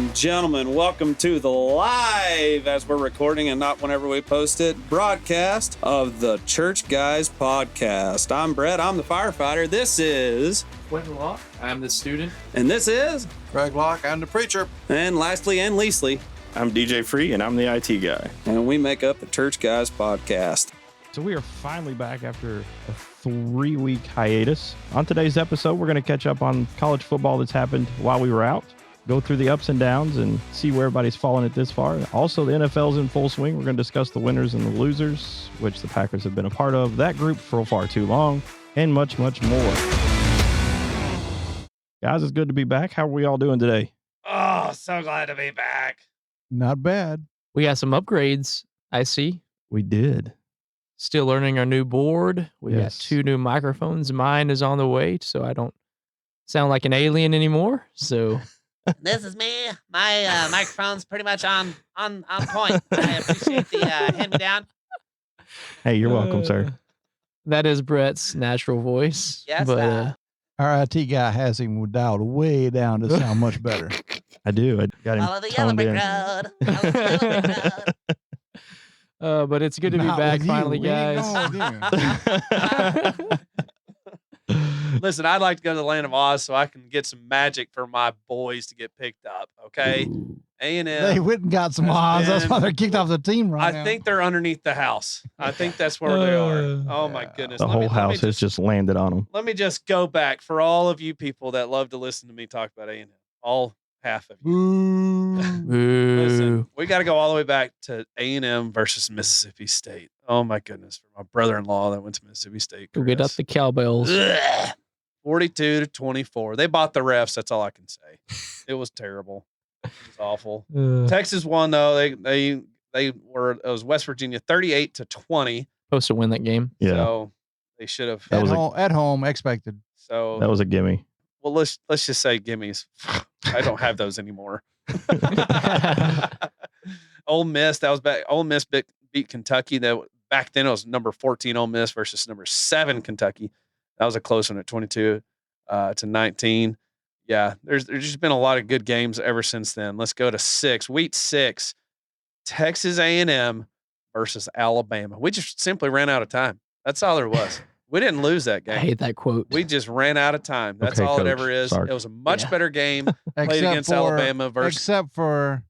and gentlemen, welcome to the live, as we're recording and not whenever we post it, broadcast of the Church Guys podcast. I'm Brett, I'm the firefighter. This is Quentin Locke, I'm the student. And this is Greg Locke, I'm the preacher. And lastly and leastly, I'm DJ Free, and I'm the IT guy. And we make up the Church Guys podcast. So we are finally back after a 3-week hiatus. On today's episode, we're going to catch up on college football that's happened while we were out, go through the ups and downs, and see where everybody's fallen at this far. Also, the NFL's in full swing. We're going to discuss the winners and the losers, which the Packers have been a part of, that group for far too long, and much, much more. Guys, it's good to be back. How are we all doing today? Oh, so glad to be back. Not bad. We got some upgrades, I see. We did. Still learning our new board. We Yes. got 2 new microphones. Mine is on the way, so I don't sound like an alien anymore. So This is me. My microphone's pretty much on point. I appreciate the hand-me-down. Hey, you're welcome, sir. That is Brett's natural voice. Yes, but Our IT guy has him dialed way down to sound much better. I do. I got him Follow the yellow toned brick in. road. Follow the yellow brick road. but it's good to be Not back with you. finally, We ain't guys. going with Listen, I'd like to go to the land of Oz so I can get some magic for my boys to get picked up, okay? A&M. They went and got some Has odds. That's been- why they're kicked off the team right now. I think they're underneath the house. I think that's where they are. Oh, my Yeah. goodness. The Let whole me house has just landed on them. Let me just go back for all of you people that love to listen to me talk about A&M. All half of you. Boo. Listen, Boo. we got to go all the way back to A&M versus Mississippi State. Oh, my goodness. For my brother-in-law that went to Mississippi State. Go get up Chris. the cowbells. Ugh. 42-24. They bought the refs. That's all I can say. It was terrible. It was awful. Texas won though. They were. It was West Virginia 38-20. Supposed to win that game. Yeah, So they should have. That was At home, expected. So that was a gimme. well, let's just say gimmies. I don't have those anymore. Ole Miss. That was back. Ole Miss beat Kentucky. That back then it was number 14 Ole Miss versus number 7 Kentucky. That was a close one at 22-19. Yeah, there's just been a lot of good games ever since then. Let's go to 6. Week 6, Texas A&M versus Alabama. We just simply ran out of time. That's all there was. We didn't lose that I game. hate that quote. We just ran out of time. That's Okay, all Coach. it ever is. Sorry. It was a much Yeah. better game played against Alabama versus. Except for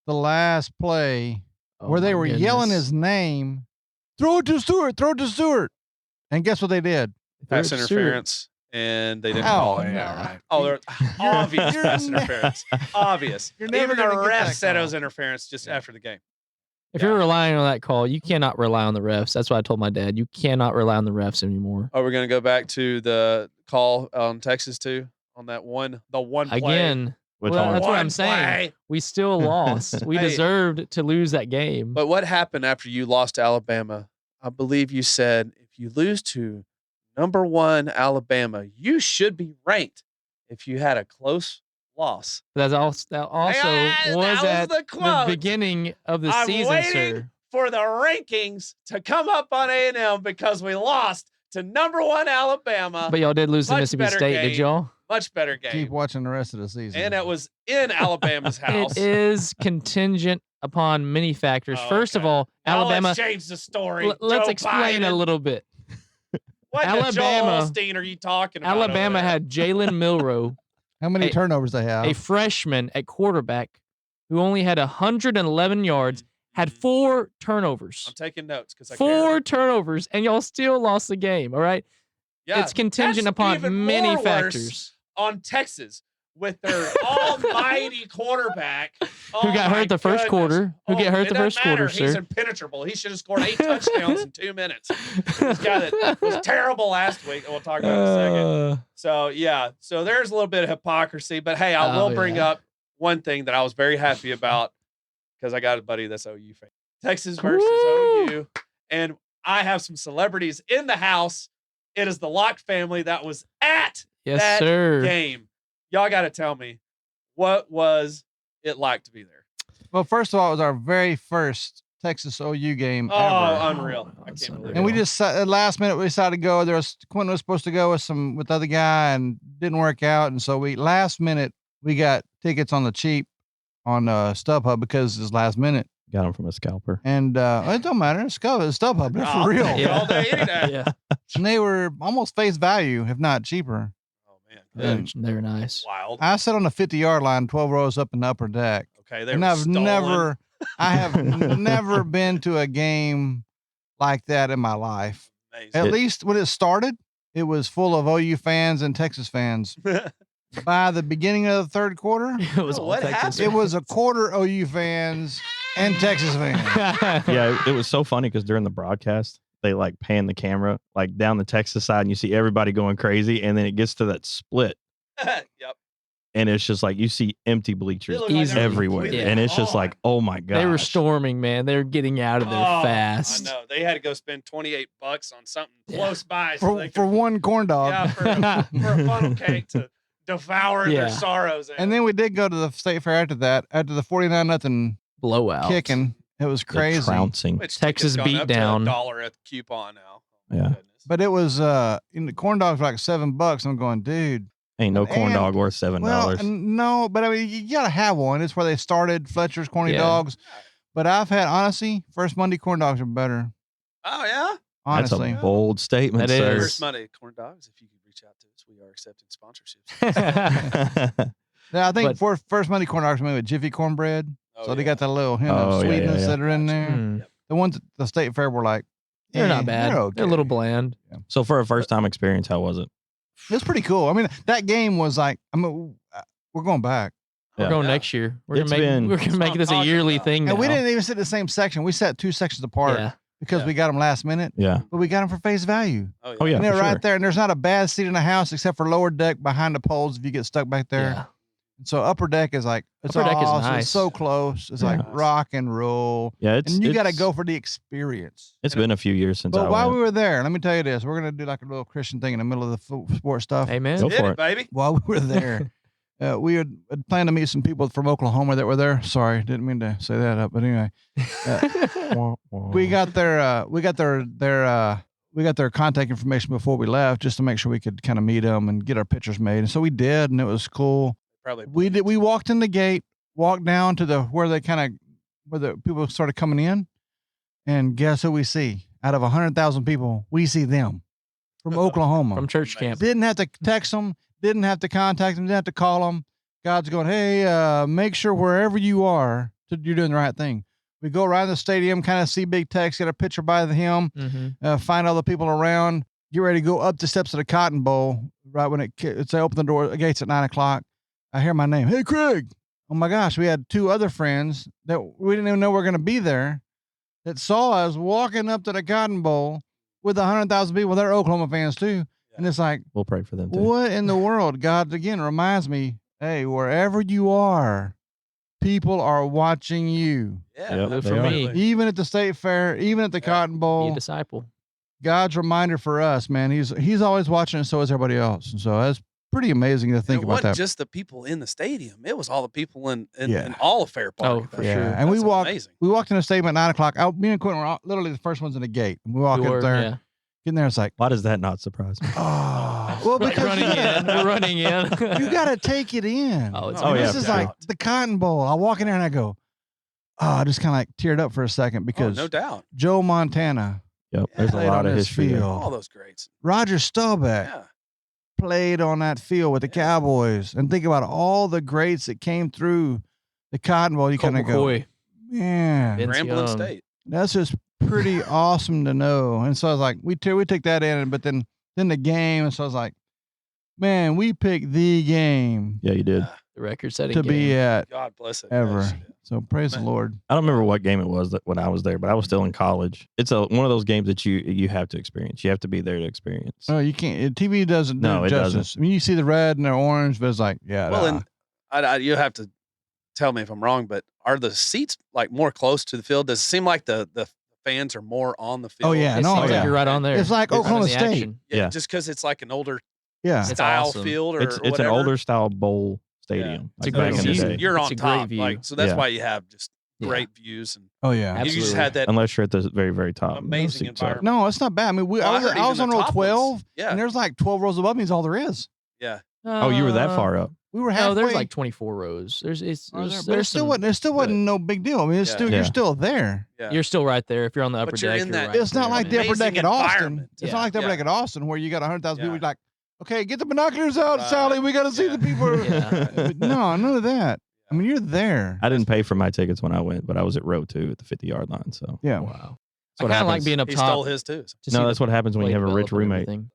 the last play Oh, where they my were yelling goodness. his name. Throw it to Stewart. Throw it to Stewart. And guess what they did? pass Third interference, and they didn't Oh, call it. yeah, right. Oh, they're obvious you're pass ne- interference. Obvious. You're never Even the gonna get ref that said it call. was interference just after the game. If Yeah. you're relying on that call, you cannot rely on the refs. That's what I told my dad. You cannot rely on the refs anymore. Are we going to go back to the call on Texas too? On that one play? Again, Which well, one? that's what One I'm saying. play. We still lost. We Hey. deserved to lose that game. But what happened after you lost to Alabama? I believe you said if you lose to number 1 Alabama, you should be ranked. If you had a close loss, That also was that at was the quote. beginning of the I'm season, waiting sir. for the rankings to come up on A&M because we lost to number 1 Alabama. But y'all did lose to Much Mississippi better State, game. did y'all? Much better Keep game, watching the rest of the season. and it was in Alabama's house. It is contingent upon many factors. Oh, First of okay. all, Now Alabama. Let's change the story. Let's Joe explain Biden. a little bit. What Alabama- Joel Osteen are you talking about? Alabama over there? had Jalen Milroe, How many a- turnovers they have? a freshman at quarterback, who only had 111 yards, had 4 turnovers. I'm taking notes because I 4 care. turnovers, and y'all still lost the game. All right. Yeah, It's contingent that's upon even many more worse factors. on Texas with their almighty quarterback Who got hurt the first quarter? Who get hurt it the doesn't first quarter, matter. He's sir? impenetrable. He should have scored 8 touchdowns in 2 minutes. This guy that was terrible last week. We'll talk about it in a second. So yeah, so there's a little bit of hypocrisy, but hey, I Oh, will bring yeah. up one thing that I was very happy about because I got a buddy that's OU fan. Texas versus Woo! OU, and I have some celebrities in the house. It is the Locke family that was at Yes, that sir. game. Y'all got to tell me, what was it like to be there? Well, first of all, it was our very first Texas OU game Oh, ever. unreal! Oh, I that's can't believe And we it. just at last minute we decided to go. Quentin was supposed to go with the other guy and didn't work out. And so last minute we got tickets on the cheap on StubHub because it's last minute. Got them from a scalper. And it don't matter. It's StubHub. They're for real. Yeah. All day, any day. Yeah. And they were almost face value, if not cheaper. Oh man, They're nice. wild. I sat on the 50-yard line, 12 rows up in the upper deck. Okay, they And were stolen. I have never been to a game like that in my life. Amazing. At least when it started, it was full of OU fans and Texas fans. By the beginning of the third quarter, It was all What Texas. it was a quarter OU fans and Texas fans. Yeah, it was so funny because during the broadcast, they like pan the camera like down the Texas side and you see everybody going crazy. And then it gets to that split Yep. and it's just like you see empty bleachers It looked like they were everywhere. completely And it's just gone. like, oh my God. They were storming, man. They were getting out of there fast. I know. They had to go spend $28 on something Yeah. close by so they For could, one corn dog. yeah, for a funnel cake to devour Yeah. their sorrows. In. And then we did go to the state fair after that, after the 49-0 Blowout. kicking. It was The crazy. trouncing. Which Texas tickets gone up beat down. to $1 at the coupon now. Oh, my Yeah. goodness. But it was in the corn dogs were like $7. I'm going, dude. Ain't no corn And- dog worth $7. Well, no, but I mean, you gotta have one. It's where they started Fletcher's Corny Yeah. Dogs. But I've had honestly, first Monday corn dogs are better. Oh yeah. That's Honestly, a bold statement, That sir. is. First Monday corn dogs. If you could reach out to us, we are accepting sponsorships. yeah, I think But- for first Monday corn dogs are made with Jiffy cornbread, Oh, so they yeah. got that little hint Oh, of yeah, yeah, sweetness yeah. that are in there. Mm. The ones at the state fair were like, They're not eh, bad. They're, okay. They're a little bland. So for a first time experience, how was it? It's pretty cool. I mean, that game was like, I mean, we're going back, We're Yeah. going Yeah. next year. It's been- We're gonna make what this I'm a talking yearly about. thing. and we now. didn't even sit in the same section. We sat 2 sections apart Yeah. because Yeah. we got them last minute, Yeah. but we got them for face value. Oh, yeah. And they're for right sure. there, and there's not a bad seat in the house except for lower deck behind the poles if you get stuck back there. Yeah. So upper deck is like it's Upper deck is awesome. nice. It's so close. It's Yeah. like rock and roll, Yeah. It's, and you got to it's- go for the experience. It's been a few years since I But while went. we were there, let me tell you this: we're gonna do like a little Christian thing in the middle of the sports stuff. Amen. Go Did for it, it. baby. While we were there, we had planned to meet some people from Oklahoma that were there. Sorry, didn't mean to say that up, but anyway, Wah, wah. we got their contact information before we left, just to make sure we could kind of meet them and get our pictures made. And so we did, and it was cool. Probably. We did. We walked in the gate, walked down to where the people started coming in, and guess who we see? Out of 100,000 people, we see them from Oklahoma. From church camp. Didn't have to text them, didn't have to contact them, didn't have to call them. God's going, hey, make sure wherever you are, you're doing the right thing. We go around the stadium, kind of see Big Tex, get a picture by him, Mm-hmm. find all the people around, get ready to go up the steps of the Cotton Bowl. Right when it's open the door, the gates at 9:00. I hear my name. Hey, Craig. Oh my gosh. We had 2 other friends that we didn't even know were going to be there that saw us walking up to the Cotton Bowl with 100,000 people. They're Oklahoma fans too. And it's like, We'll pray for them too. what in the world? God, again, reminds me, hey, wherever you are, people are watching you. Yeah. Yep, Live they for are. me. Even at the state fair, even at the Yeah. Cotton Be a Bowl, disciple. God's reminder for us, man. He's always watching, and so is everybody else. And so that's pretty amazing to think it about wasn't that. just the people in the stadium. It was all the people in Yeah. all of Fair Park. Oh, for Yeah, sure. and we That's walked. Amazing. We walked in the stadium at 9:00. Me and Quentin were literally the first ones in the gate. And we walk We up were, there, yeah. getting there. It's like, Why does that not surprise me? oh, well, Like because running in. We're running in. you got to take it in. Oh, it's Oh, And yeah, this for is sure. like the Cotton Bowl. I walk in there and I go, oh, I just kind of like teared up for a second because No doubt. Joe Montana, Yep. There's a played lot on of this history there. field. All those greats. Roger Staubach Yeah. played on that field with the Yeah. Cowboys, and think about all the greats that came through the Cotton Bowl. You Colt kind of go, McCoy. man, Vince Grambling Young. State. that's just pretty awesome to know. And so I was like, we took that in, but then the game, and so I was like, man, we picked the game Yeah, you did. Yeah. The record-setting to game. be at God bless it. ever. Yes. So praise the Man. Lord. I don't remember what game it was that when I was there, but I was still in college. It's one of those games that you have to experience. You have to be there to experience. Oh, you can't. TV doesn't do No, it it doesn't. justice. I mean, you see the red and the orange, but it's like, yeah. Well, nah. and you have to tell me if I'm wrong, but are the seats like more close to the field? Does it seem like the fans are more on the field? Oh, yeah. It no, seems yeah. like you're right on there. It's like You're right on Oklahoma the State. action. Yeah. Just because it's like an older yeah. It's style awesome. field, or It's an whatever. older style bowl stadium. It's a Like great back in the view. day. You're It's on a great top, view. like so. That's Yeah. why you have just Yeah. great views, and Oh, yeah. you just Absolutely. had that Unless you're at the very, very top. amazing Those seats are- environment. No, it's not bad. I mean, Well, I heard was even on the row top 12, ones. Yeah, and there's like 12 rows above me is all there is. yeah. Oh, you were that far up. We were No, halfway. there's like 24 rows. There's but it still wasn't no big deal. I mean, it's Yeah. still Yeah. you're still there. Yeah. You're still right there. If you're on the upper But you're deck, in you're that- right It's not there. like the upper Amazing deck at Austin. environment. It's Yeah. not like the upper Yeah. deck at Austin where you got 100,000 people. Yeah. You're like, okay, get the binoculars out, Right. Sally. We got to see Yeah. the people. Yeah. But no, none of that. I mean, you're there. I didn't pay for my tickets when I went, but I was at row 2 at the 50-yard line. So Yeah. Wow. I That's what kind of like happens. being up He top. stole his too. to see no, the that's what happens when play you have a rich develop and roommate. everything.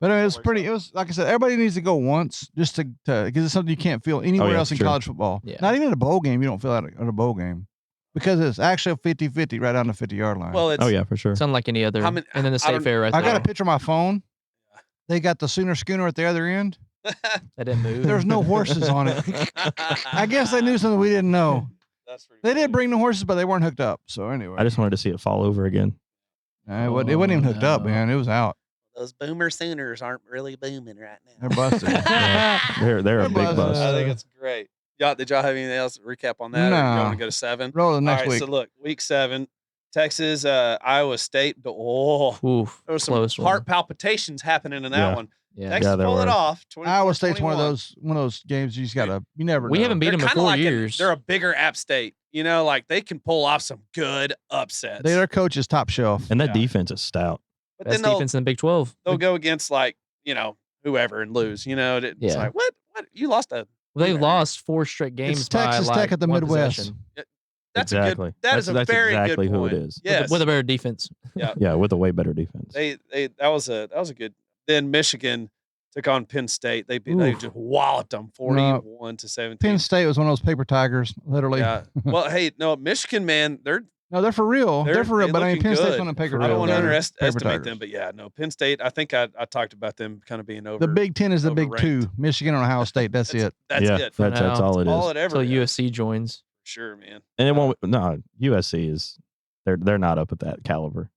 But it was pretty. It was like I said. Everybody needs to go once just to because it's something you can't feel anywhere yeah, else in sure. college football. Yeah. Not even at a bowl game. You don't feel that at a bowl game because it's actually a 50-50 right down the 50-yard line. Well, it's Oh yeah, for sure. It's unlike any other. How many- and then the I state don't- fair right I there. got a picture on my phone. They got the Sooner Schooner at the other end. That didn't move. There's no horses on it. I guess they knew something we didn't know. That's pretty They funny. did bring the horses, but they weren't hooked up. So anyway, I just wanted to see it fall over again. it wasn't even hooked up, no. man. It was out. Those boomer Sooners aren't really booming right They're now. busted. They're a big Buzz. bust. I think it's great. Y'all, did y'all have anything else to recap on that? Or No. you want to go to 7? Roll the next All right, week. so look, week 7, Texas, Iowa State. But Oof, there was some close heart one. palpitations happening in that Yeah. one. Yeah. Texas Yeah, there pulled it were. off. Iowa State's one of 21. those games you just gotta you never. We know. haven't beat them in They're kinda 4 like years. they're a bigger App State. You know, like they can pull off some good upsets. Their coach is top shelf. And that Yeah. defense is stout. but Best then defense in the Big 12. they'll go against like, whoever and lose. It's Yeah. like, what? You lost a They Yeah. lost 4 straight games It's Texas by Tech like at the one Midwest. possession. that's Exactly. a good that's a That's very exactly good who point. it is. Yes. With a better defense. Yeah, with a way better defense. that was a good. Then Michigan took on Penn State. They Oof. just walloped them 41 to 17. Penn State was one of those paper tigers, literally. Yeah. Well, hey, no, Michigan, man, No, they're for real. They're for real. they But I mean, looking Penn State's good. one of the paper. For I don't real, want to they're underestimate tigers. them, but yeah, no, Penn State. I think I talked about them kind of being over. The Big Ten is the Big overranked. Two. Michigan and Ohio State. That's it. That's yeah, it. for that's now. all it is. All it ever. Until is. USC joins. Sure, man. And it won't. No, USC is. They're not up at that caliber.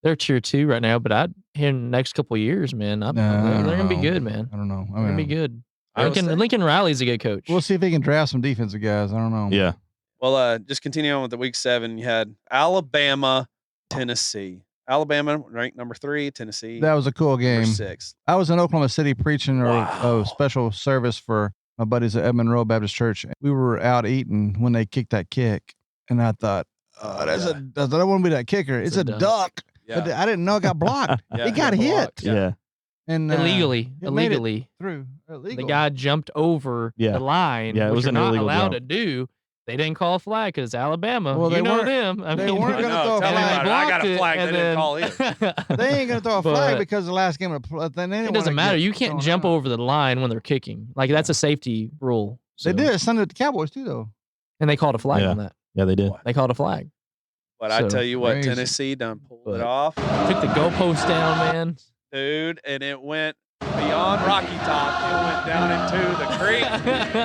They're tier 2 right now, but here in the next couple of years, man, No, they're going to be no. good, man. I don't know. They're going to be good. Iowa State. Lincoln Riley's a good coach. We'll see if he can draft some defensive guys. I don't know. Yeah. Well, just continue on with the week 7. You had Alabama, Tennessee. Alabama ranked number 3. Tennessee That was a cool number game. 6. I was in Oklahoma City preaching Wow. a special service for my buddies at Edmond Road Baptist Church. We were out eating when they kicked that kick, and I thought, Oh, I yeah. don't want to be that kicker. It's a duck. Yeah. But I didn't know it got blocked. Yeah. It got Yeah. hit. Blocked. Yeah. And illegally. it made it Illegally. through. The Illegal. guy jumped over Yeah. the line, Yeah, it which was you're an not illegal allowed jump. to do. They didn't call a flag because Alabama. Well, they you know weren't- them. I they mean, weren't I gonna know, throw a tell me flag. about it. I got a flag. They didn't call either. They ain't gonna throw a flag But because the last game of the then they it didn't doesn't wanna matter. get You can't thrown jump out. over the line when they're kicking. Like that's a safety rule. They So- did it Sunday with the Cowboys too, though. and they called a flag Yeah. on that. Yeah, they did. They called a flag. But I So, tell you what, crazy. Tennessee done pulled But- it off, Took the goalpost down, man. dude, and it went beyond Rocky Top. It went down into the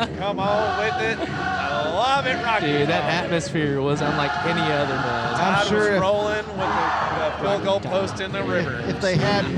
creek. Come on with it. I love it, Rocky Dude, that Top. atmosphere was unlike any other, man. I'm Tide sure was if- rolling with the field goal post in the river. If they hadn't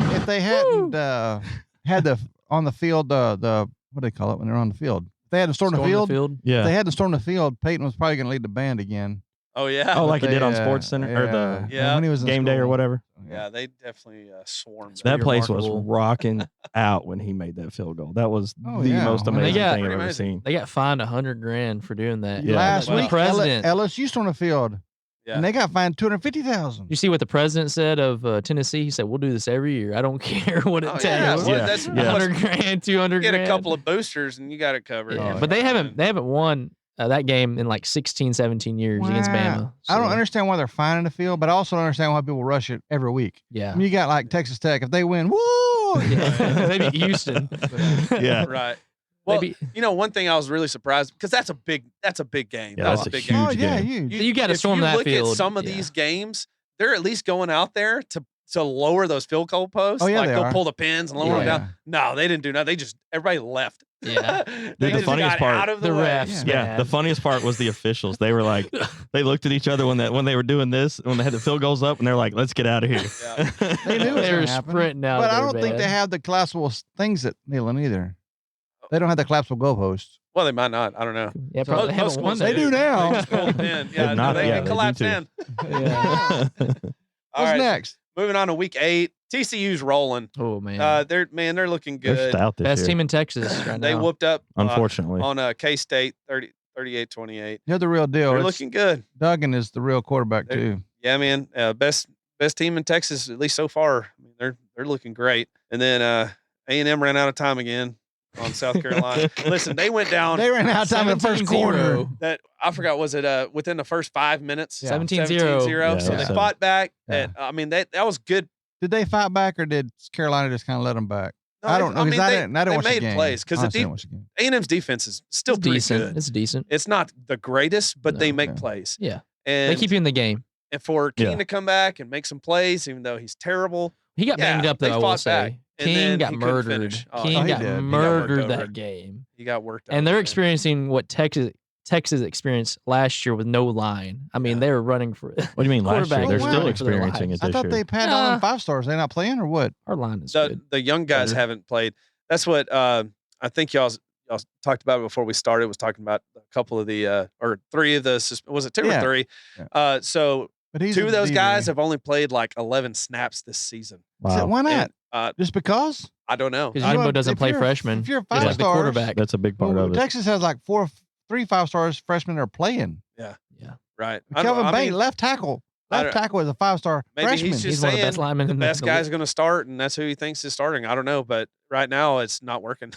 had the on the field the what do they call it when they're on the field? If they had to storm the field. If Yeah. they had to storm the field, Peyton was probably going to lead the band again. Oh yeah, Oh, like But he did they, on Sports Center or the Yeah. when he was in game day or school. whatever. yeah, they definitely swarmed. That pretty place was remarkable. rocking out when he made that field goal. That was Oh, the yeah. most And they amazing got- thing I've Pretty ever amazing. seen. They got fined $100,000 for doing that. Yeah. Last The week, president. LSU stormed the field, Yeah. and they got fined $250,000. You see what the president said of Tennessee? He said, "We'll do this every year. I don't care what it Oh, takes. yeah, well, Yeah. that's Yeah. $100,000, $200,000. Get a couple of boosters and you got it covered. Yeah, Oh, but they yeah. haven't won that game in like 16, 17 years against Wow. Bama. I don't So, understand why they're fining the field, but I also don't understand why people rush it every week. Yeah. I mean, you got like Texas Tech. If they win, woo! Yeah. They beat Houston. Yeah. Right. Well, Maybe one thing I was really surprised because that's a big game. Yeah, that's a big huge Oh yeah, game. huge. You gotta if storm you that look field. At some of Yeah. these games, they're at least going out there to lower those field goal posts. Oh, yeah, like they they'll are. pull the pins and lower them Yeah. down. No, they didn't do nothing. They just everybody left. Yeah. They the just funniest got part- out of the, The way. refs. Yeah, Man. the funniest part was the officials. They were like, they looked at each other when they were doing this, when they had the field goals up, and they're like, "Let's get out of here." Yeah. They knew it was They were gonna happen. sprinting out. But of I there, don't think they man. have the collapsible things at Neyland either. They don't have the collapsible goalposts. Well, they might not. I don't know. Yeah, So probably they Most haven't won schools that. They do now. They just pull the pin. Yeah, If not, they yeah, can they collapse do too. in. Yeah. All What's right. next? Moving on to week 8, TCU's rolling. Oh man, They're looking They're good. stout this best year. team in Texas right They now. whooped up Unfortunately. on K-State 38-28. They're the real deal. They're It's- looking good. Duggan is the real quarterback They're- too. Yeah, man. Best team in Texas, at least so far. I mean, they're looking great. And then A&M ran out of time again on South Carolina. Listen, they went down. They ran out of time in the first 17-0. quarter. That I forgot, was it within the first 5 minutes? Yeah. 17-0. 17-0. Yeah, So they yeah. fought back. Yeah. And, I mean, that was good. Did they fight back or did Carolina just kind of let them back? No, I don't know. Because I didn't they watch the made game. plays because Honestly, I didn't watch the game. A&M's defense is still It's pretty decent. good. It's decent. It's not the greatest, but No, they make okay. plays. Yeah, And they keep you in the game. and for King Yeah. to come back and make some plays, even though he's terrible. He got banged up they though. I will fought back, say, and King then got he couldn't murdered. finish. Oh, King he got did. He got worked murdered over. that game, He got worked out. and they're man. experiencing what Texas experienced last year with no line. I mean, Yeah. they were running for What do you mean last year? quarterback They're was still running for their experiencing lives. it I this thought year. they had all them Nah. 5-stars. They not playing or what? Our line is the good. the young guys Better. haven't played. That's what I think y'all talked about it before we started. Was talking about a couple of the or three of the was it two Yeah. or three? Yeah. So But he's two a of those D-Ray. guys have only played like 11 snaps this season. So Wow. why not? And, Just because? I don't know. Because I- Jimbo want- doesn't if play you're a- freshmen. If you're a Just like 5-star the quarterback. That's a big part of it. Texas has like 3 5-stars freshmen are playing. right. Kelvin I Bate, mean, left tackle. I Left don't- tackle is a 5-star maybe freshman. he's just He's one of the best saying linemen in the best the guy's going to start, and that's who he thinks is starting. I don't know, but right now it's not working.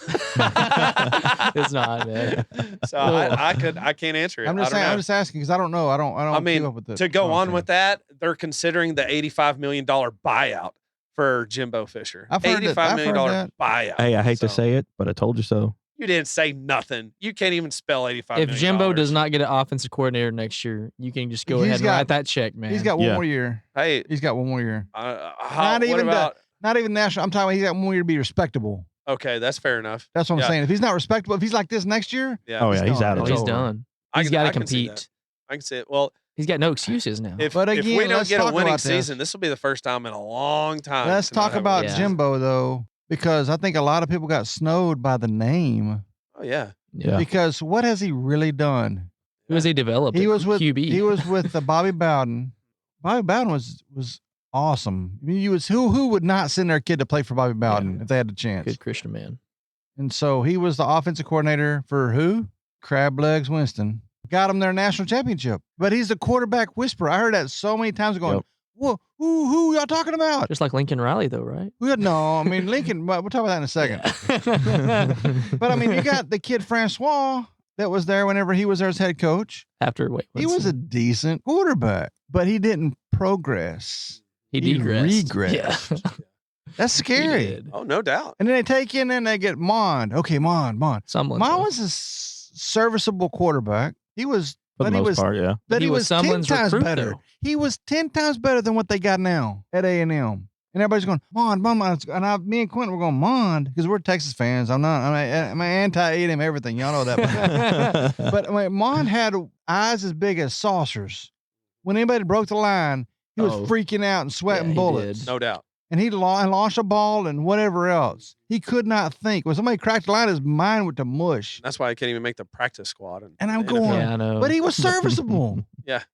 It's not, man. So I can't answer it. I'm just I don't saying. know. I'm just asking because I don't know. I don't. I mean, keep up with the to go on content. with that, they're considering the $85 million buyout for Jimbo Fisher. I've heard that- $85 I've million heard buyout. Hey, I hate to So, say it, but I told you so. you didn't say nothing. You can't even spell $85 million. If Jimbo does not get an offensive coordinator next year, you can just go He's ahead and got- write that check, man. He's got one Yeah. more year. hey, He's got one more year. what even the- about? Not even national. I'm talking about he's got one more year to be respectable. Okay, that's fair enough. That's what I'm Yeah. saying. If he's not respectable, if he's like this next year, Yeah, Oh, yeah, he's out Oh, of It's he's over. done. I He's can- got to I can see that. compete. I can see it. Well, He's got no excuses now. if But if we again, don't let's get a talk winning about this. season, this will be the first time in a long time. let's to not talk have a about winning Yeah. Jimbo though, because I think a lot of people got snowed by the name. Oh yeah, Yeah. Because what has he really done? Who has he developed? He at was with QB. he was with the Bobby Bowden. Bobby Bowden was awesome. I mean, who would not send their kid to play for Bobby Bowden if they had the chance? good Christian man. And so he was the offensive coordinator for who? Crab Legs Winston. Got him their national championship. But he's the quarterback whisperer. I heard that so many times going, Yep. whoa, who y'all talking about? Just like Lincoln Riley, though, right? No, I mean Lincoln, but we'll talk about that in a second. But I mean, you got the kid Francois that was there whenever he was there as head coach. After He was a decent quarterback, but he didn't progress. he he regressed. regressed. Yeah. That's scary. did. oh no doubt. And then they take in and they get Mond. Okay, Mond. Sumlin. Mond though. was a serviceable quarterback. He was, For but the he most was, part, yeah. but he was 10 Sumlin's times recruit, better. though. He was 10 times better than what they got now at A&M. And everybody's going, Mond. And me and Quentin were going, Mond, because we're Texas fans. I'm anti-A&M everything. Y'all know that. But I mean, Mond had eyes as big as saucers. When anybody broke the line, he was Oh. freaking out and sweating Yeah, he bullets. did. No doubt. And he launched a ball and whatever else. He could not think. When somebody cracked the line, his mind went to mush. That's why I can't even make the practice squad. And I'm the going, NFL. Yeah, I know. But he was serviceable. he But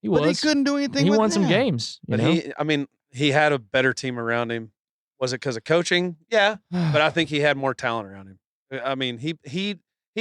he was. couldn't do anything He with won some that. games. You But know? he had a better team around him. Was it because of coaching? Yeah, but I think he had more talent around him. I mean, he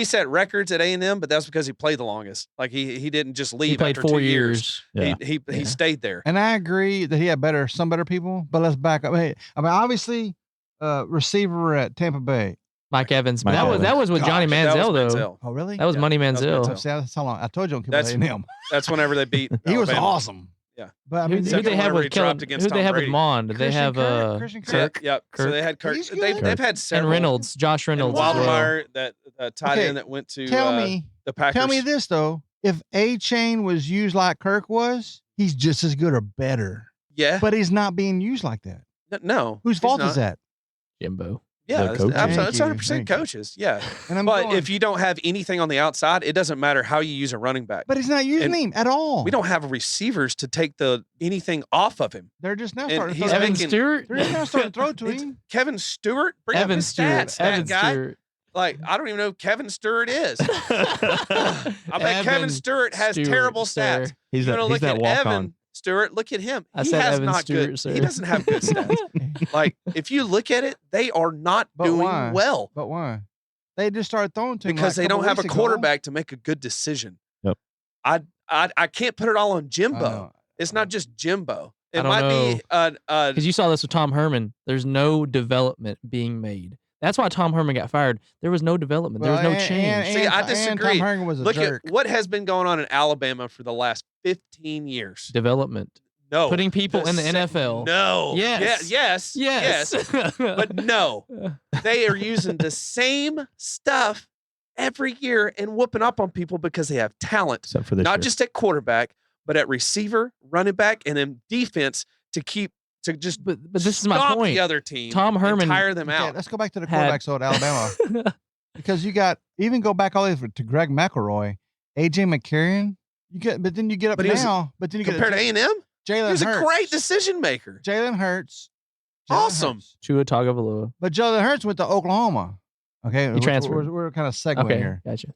set records at A&M, but that's because he played the longest. Like he didn't just leave he played after 4 2 years. years. Yeah. He Yeah. stayed there. And I agree that he had some better people, but let's back up. Hey, I mean, obviously, receiver at Tampa Bay. Mike Evans. Mike that was with Johnny That Manziel, was though. Manziel. Oh, really? That was Yeah, Money that was Manziel. Manziel. See, that's how long. I told you I'm keeping That's- A&M. That's whenever they beat. He was Alabama. awesome. Yeah. But I Who mean, they second have whenever he with dropped Kellen, against who Tom they have with Brady. Mond? They Christian have Kirk, Christian Kirk. Yep. So Kirk. they had Kirk. He's They've good. had several. and Reynolds, Josh And Reynolds. as well. Wildmeyer, that tight Okay, end that went to Tell the Packers. me this though: if A-Chain was used like Kirk was, he's just as good or better. Yeah. But he's not being used like that. No. Whose he's fault not. is that? Jimbo. Yeah, The it's coaches. absolutely. Thank It's you, 100% thank you. coaches. Yeah. And I'm But going, if you don't have anything on the outside, it doesn't matter how you use a running back. but he's not using and him at all. We don't have receivers to take anything off of him. They're just now and starting. to he's throw. Evan making- Stewart. They're just now starting to throw to It's him. Kevin Stewart, bring up Evan his Stewart. stats, that Evan guy. Stewart. Like I don't even know who Kevin Stewart is. I bet Kevin Evan Stewart has Stewart, terrible sir. stats. He's You're that, gonna he's look that at walk Evan on. Stewart. Look at him. I He said has Evan not Stewart, good. sir. He doesn't have good stats. Like if you look at it, they are not But doing why? well But why? They just started throwing to him because like they don't have a couple weeks ago. quarterback to make a good decision. Yep. I can't put it all on I Jimbo. know. It's not just Jimbo. I It don't might be Because you saw this with Tom Herman. There's no development being made. That's why Tom Herman got fired. There was no development. There was no change. See, I And disagree. Tom Herman was a look jerk. at what has been going on in Alabama for the last 15 years. Development. No, Putting people in the NFL. No. Yes. Yes. But no, they are using the same stuff every year and whooping up on people because they have talent, Except for this not year. just at quarterback, but at receiver, running back, and in defense to just But this is my stomp point. the other team. Tom and Herman- tire them Okay, out. let's go back to the Had- quarterbacks at Alabama because you got even go back all the way to Greg McElroy, AJ McCarron. But then you get up But he was- now. But then you Compared to get A&M, he Jalen was Hurts. a great decision maker. Jalen Hurts. Awesome. Hurts. Tua Tagovailoa. But Jalen Hurts went to Oklahoma. Okay, He transferred. We're kind of segueing Okay, here. gotcha.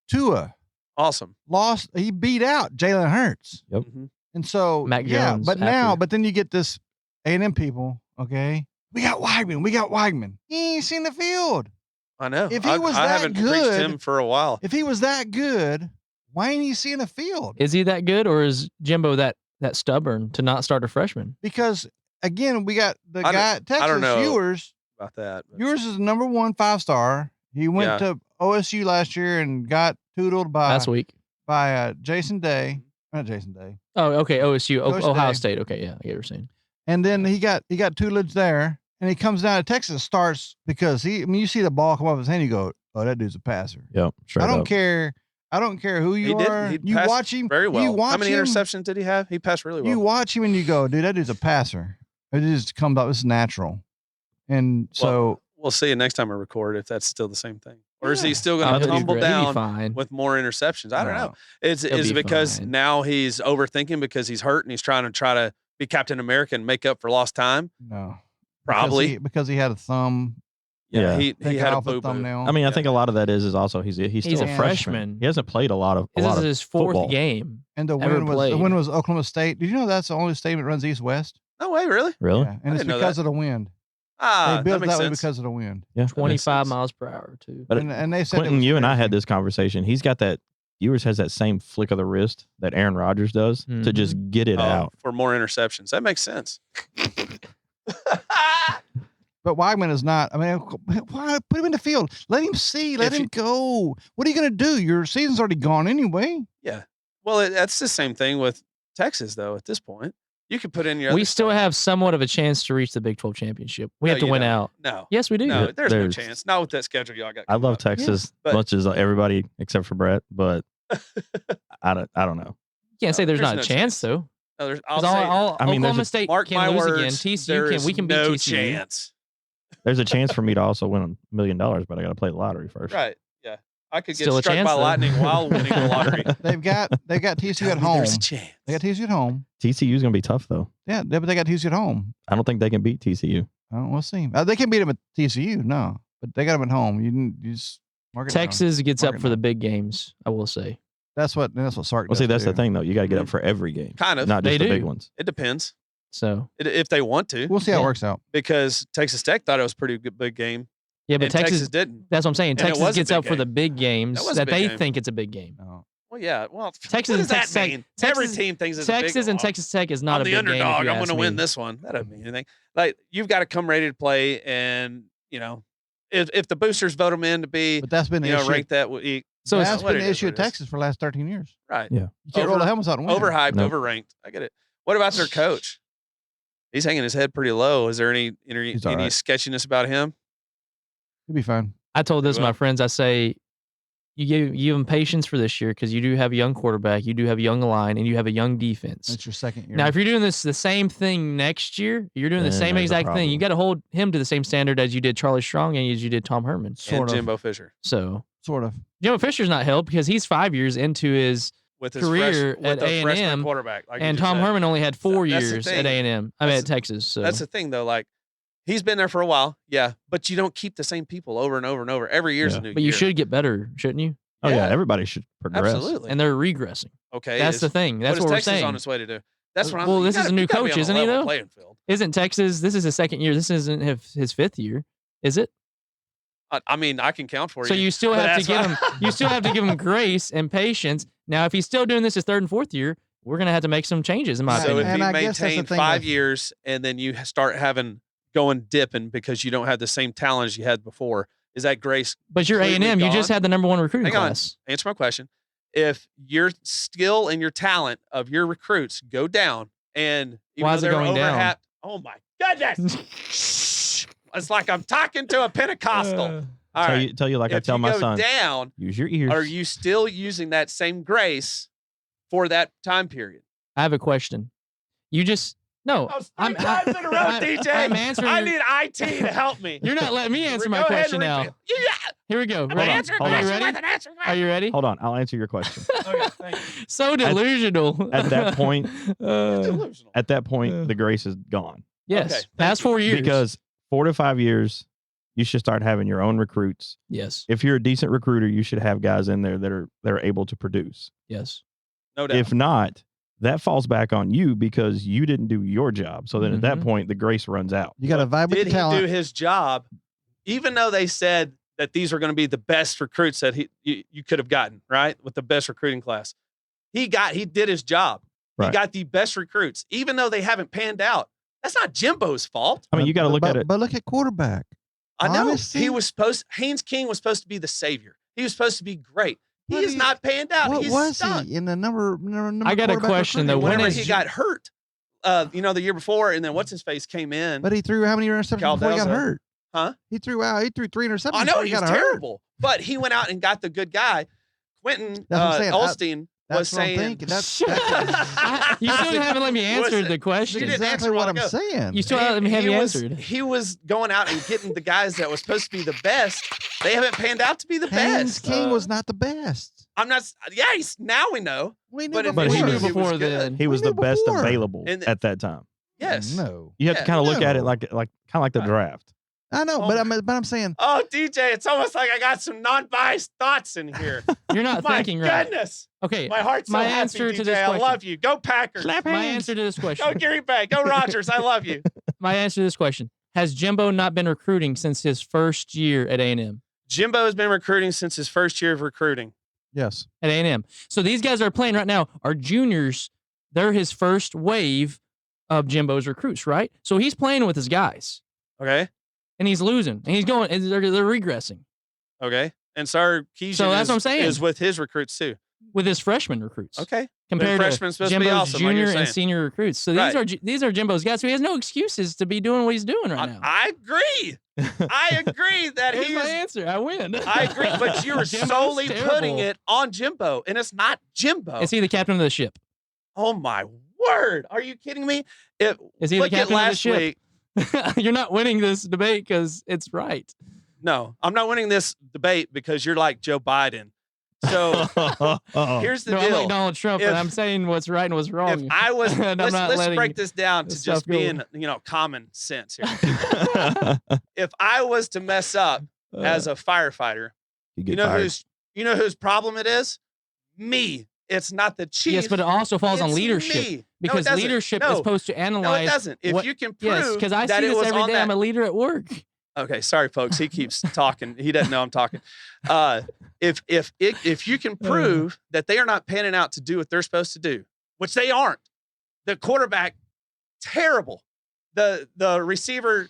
Tua Awesome. lost. He beat out Jalen Hurts, Mhm. and so Mac yeah. Jones But now, after. but then you get this A&M people. Okay, we got Weigman. He ain't seen the field. I know. If he I, was I that haven't preached good- him for a while. If he was that good, why ain't he seeing the field? Is he that good, or is Jimbo that stubborn to not start a freshman? Because again, we got the I don't- guy at Texas, know. Ewers. About that. but- Ewers is the number 1 5-star. He went to OSU last year and got tutored Last week. by Jason Day. Not Jason Day. Oh, okay. OSU, Coach Ohio Day. State. Okay, yeah, I get what you're saying. And then he got tutelage there, and he comes down to Texas, starts because you see the ball come off his hand, you go, oh, that dude's a passer. Yep. Straight I don't up. care. I don't care who you He are. did. He You passed watch him very well. You watch How many him, interceptions did he have? He passed really well. You watch him and you go, dude, that dude's a passer. It just comes out. It's natural. And so We'll see next time I record if that's still the same thing, or is he still Oh, going to he'll be tumble great. He'll be down fine. with more interceptions? I don't know. Is He'll it be because fine. now he's overthinking because he's hurt and he's trying to be Captain America and make up for lost time? no, Probably. because he had a thumb. Yeah. He Taken had a off a boo-boo. thumbnail. I mean, I Yeah. think a lot of that is also he's still He's a a freshman. freshman. He hasn't played a lot of This is his fourth football. game. And the ever win was played. Oklahoma State. Did you know that's the only state that runs east-west? No way, really? Really? Yeah, and it's didn't know because that. of the wind. Ah, They built that that, makes way sense. because of the wind. Yeah. 25 miles per hour, too. But And they said it Quentin, was you and I crazy. had this conversation. He's got that. Ewers has that same flick of the wrist that Aaron Rodgers does to Mhm. just get it out. for more interceptions. That makes sense. But Weigman is not. I mean, why put him in the field? Let him see. Let If him you- go. What are you going to do? Your season's already gone anyway. Well, that's the same thing with Texas, though. At this point, you could put in your. We other still stuff. have somewhat of a chance to reach the Big 12 championship. We No, have to you win don't. out. No, Yes, we do. no, Yeah, there's no there's- chance. Not with that schedule y'all got. I coming love up. Texas but- as much as everybody except for Brett, but I don't know. You can't say there's There's not a no chance, chance. though. No, there's, 'Cause I'll say, I mean, there's Oklahoma a- State mark can my lose words. again. TCU there can. is We can beat no TCU. chance. There's a chance for me to also win $1 million, but I got to play the lottery first. Right? Yeah, I could get Still a struck chance, by though. lightning while winning the lottery. They've got TCU at Tell me home. There's a chance. They got TCU at home. TCU is going to be tough though. Yeah, but they got TCU at home. I don't think they can beat TCU. We'll see. They can beat them at TCU. No, but they got them at home. You just mark it down. Texas gets Mark up it for the down. big games, I will say. That's what Sark Well, does. see, that's the too. thing though. You got to get up for every game, Kind of. not just They the do. big ones. It depends So, if they want to, We'll see how Yeah. it works out. because Texas Tech thought it was a pretty good big game, yeah, but and Texas, didn't. that's what I'm saying. and it Texas was a gets big up for game. the big games That was a that big they game. think it's a big game. No. Well, yeah. Well, Texas what and does that Texas Tech- mean? Every Texas- team thinks it's Texas a big and game. Texas Tech is not I'm a the big underdog. game. if you I'm ask going to win me. this one. That doesn't mean anything. Like, you've got to come ready to play, and if the boosters vote them in to be But that's been the issue. ranked that week, So That's what been it the is, issue what at it is. Texas for the last 13 years. right? Yeah. You can't roll the helmets out and win. Overhyped, Nope. overranked. I get it. What about their coach? He's hanging his head pretty low. Is there any He's all right. sketchiness about him? He'll be fine. I told this to my Well. friends. I say, you give them patience for this year because you do have a young quarterback, you do have a young line, and you have a young defense. It's your second year. Now, if you're doing the same thing next year, you're doing the Then same there's a exact thing. You problem. got to hold him to the same standard as you did Charlie Strong and as you did Tom Herman. And sort of, Jimbo Fisher So sort of. Jimbo Fisher's not held because he's 5 years into his with his career with at a freshman A&M, quarterback, like you and just Tom said. Herman only had 4 That's the years thing. at A&M. I mean, That's at Texas. So That's the thing, though. Like, he's been there for a while, yeah, but you don't keep the same people over and over and over. Every year's Yeah. a new but you year. should get better, shouldn't you? Oh yeah, Yeah. everybody should progress. Absolutely. And they're regressing. Okay. That's the thing. That's what what we're is Texas saying. on its way to do? That's what I'm. Well, you this is gotta- a new you gotta be coach, on a isn't he, level though? playing field. Isn't Texas? This is his second year. This isn't his fifth year, is it? I mean, I can count for So you still but have to that's give him. why- You still have to give him grace and patience. Now, if he's still doing this his third and fourth year, we're gonna have to make some changes. In my So opinion. if And you I guess that's the maintain thing 5 with- years and then you start having going dipping because you don't have the same talent as you had before, is that grace? But you're completely A&M. You just gone? had the number one recruiting Hang on. class. Answer my question. If your skill and your talent of your recruits go down, and even Why though is it they're going down? overhap- oh my goodness, it's like I'm talking to a Pentecostal. All right, Tell you like I if tell you my go son. down, Use your ears. are you still using that same grace for that time period? I have a question. You just no. I'm times in a row, DJ. I'm answering. I your- need IT to help me. You're not letting me answer my Go ahead question and now. repeat- Yeah. Here we go. I'm Ready? answering hold Are on. you question ready? with an answer. Are you ready? Hold on, I'll answer your question. Okay, thank you. So delusional. At that point, Delusional. at that point, the grace is gone yes. Okay, thank Past 4 years. because 4 to 5 years, you should start having your own recruits. yes. If you're a decent recruiter, you should have guys in there that are able to produce. Yes. No doubt. If not, that falls back on you because you didn't do your job. So then at that Mhm. point, the grace runs out. You got to vibe with Did the he talent. do his job, even though they said that these are going to be the best recruits that you could have gotten, right? With the best recruiting class. He did his job. He Right. got the best recruits, even though they haven't panned out. That's not Jimbo's fault. I mean, you got to look at it. But look at quarterback. I know Honestly? Haynes King was supposed to be the savior. He was supposed to be great. He What is do you- not panned out. What He's was stuck. he in the number I got a quarterback question, though. recruiting? When Whenever is he J- got hurt, the year before, and then what's his face came in. But he threw how many interceptions before he got Caldelza. hurt? Huh? He threw 3 interceptions I know before he he's got hurt. terrible, but he went out and got the good guy. Quentin That's what I'm saying. Olstein That's was what I'm saying. thinking. That's You still haven't let me answer Was- the You question. didn't exactly answer a what while I'm ago. saying. You still haven't let me answered. He was going out and getting the guys that was supposed to be the best. They haven't panned out to be the Haynes best. King was not the best. I'm not. Yeah, now we know. We knew But before. in But he the knew years, he was before good. then. He was We the knew best before. available And- at that time. Yes. No. You have Yeah. to kind of look at it No. like kind of like the Right. draft. I know, Oh but my- I'm saying Oh, DJ, it's almost like I got some non-biased thoughts in here. You're not My thinking right. goodness, Okay. my heart's so My happy, answer to DJ. this I question- love you. Go Packers. My answer to this Go question. Gary Bay. Go Rogers. I love you. My answer to this question. Has Jimbo not been recruiting since his first year at A&M? Jimbo has been recruiting since his first year of recruiting. yes. At A&M. So these guys that are playing right now are juniors. They're his first wave of Jimbo's recruits, right? So he's playing with his guys, Okay. and he's losing, and he's going, and they're regressing Okay. And Sarkisian So that's what I'm saying. is with his recruits too. with his freshman recruits. Okay. Compared freshmen to supposed to be Jimbo's awesome, like you're junior and saying. senior recruits. So these are Jimbo's guys. So he has no excuses to be doing what he's doing right now. I agree. I agree that Here's he my is. answer. I win. I agree, but you're Jimbo's solely terrible. putting it on Jimbo, and it's not Jimbo. Is he the captain of the ship? Oh my word! Are you kidding me? Is he the Look at captain of the last ship? week. You're not winning this debate because it's right. No, I'm not winning this debate because you're like Joe Biden. So here's the No, I'm deal. like Donald Trump, and If- I'm saying what's right and what's wrong. If I was, And I'm not let's letting break this down to this stuff just go. being, common sense here. If I was to mess up as a firefighter, you you get know fired. whose problem it is? Me. It's not the chief. yes, but it also falls on It's leadership me. No, it because doesn't. leadership No. is supposed to No, it analyze. doesn't. If what- you can prove Yes, because I that see it this was every on day. that. I'm a leader at work. Okay, sorry, folks. He keeps talking. He doesn't know I'm talking. If you can prove that they are not panning out to do what they're supposed to do, which they aren't, the quarterback terrible, the receiver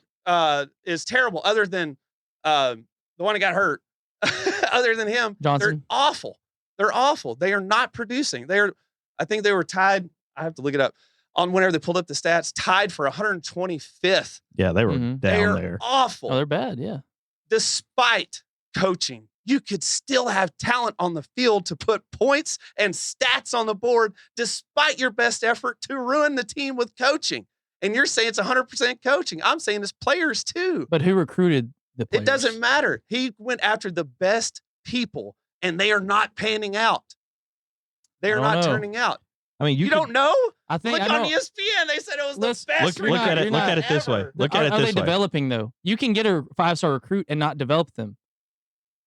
is terrible. Other than the one that got hurt, other than him, they're Johnson. awful. They're awful. They are not producing. I think they were tied. I have to look it up on whenever they pulled up the stats. Tied for 125th. Yeah, they were Mhm. They down are there. awful. Oh, they're bad. Yeah. Despite coaching, you could still have talent on the field to put points and stats on the board despite your best effort to ruin the team with coaching. And you're saying it's 100% coaching. I'm saying it's players too. But who recruited the players? It doesn't matter. He went after the best people and they are not panning out. They are I not don't know. turning out. I mean, You, you don't know? I think Look I on know. ESPN. They said it was the Let's- best. look at you're it. not Look at it this way. ever. Look are, at it are this they way. developing though? You can get a 5-star recruit and not develop them.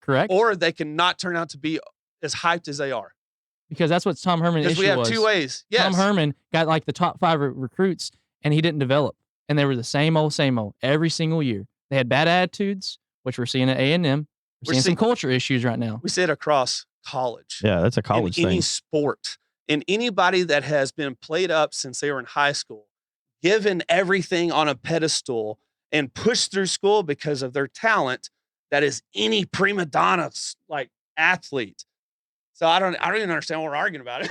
Correct. Or they can not turn out to be as hyped as they are. because that's what Tom Herman's Because issue we have was. two ways. Yes. Tom Herman got like the top 5 recruits, and he didn't develop. And they were the same old every single year. They had bad attitudes, which we're seeing at A&M. We're seeing some culture issues right now. We see it across college. Yeah, that's a college in any thing. sport. And anybody that has been played up since they were in high school, given everything on a pedestal and pushed through school because of their talent, that is any prima donna like athlete. So I don't even understand what we're arguing about it.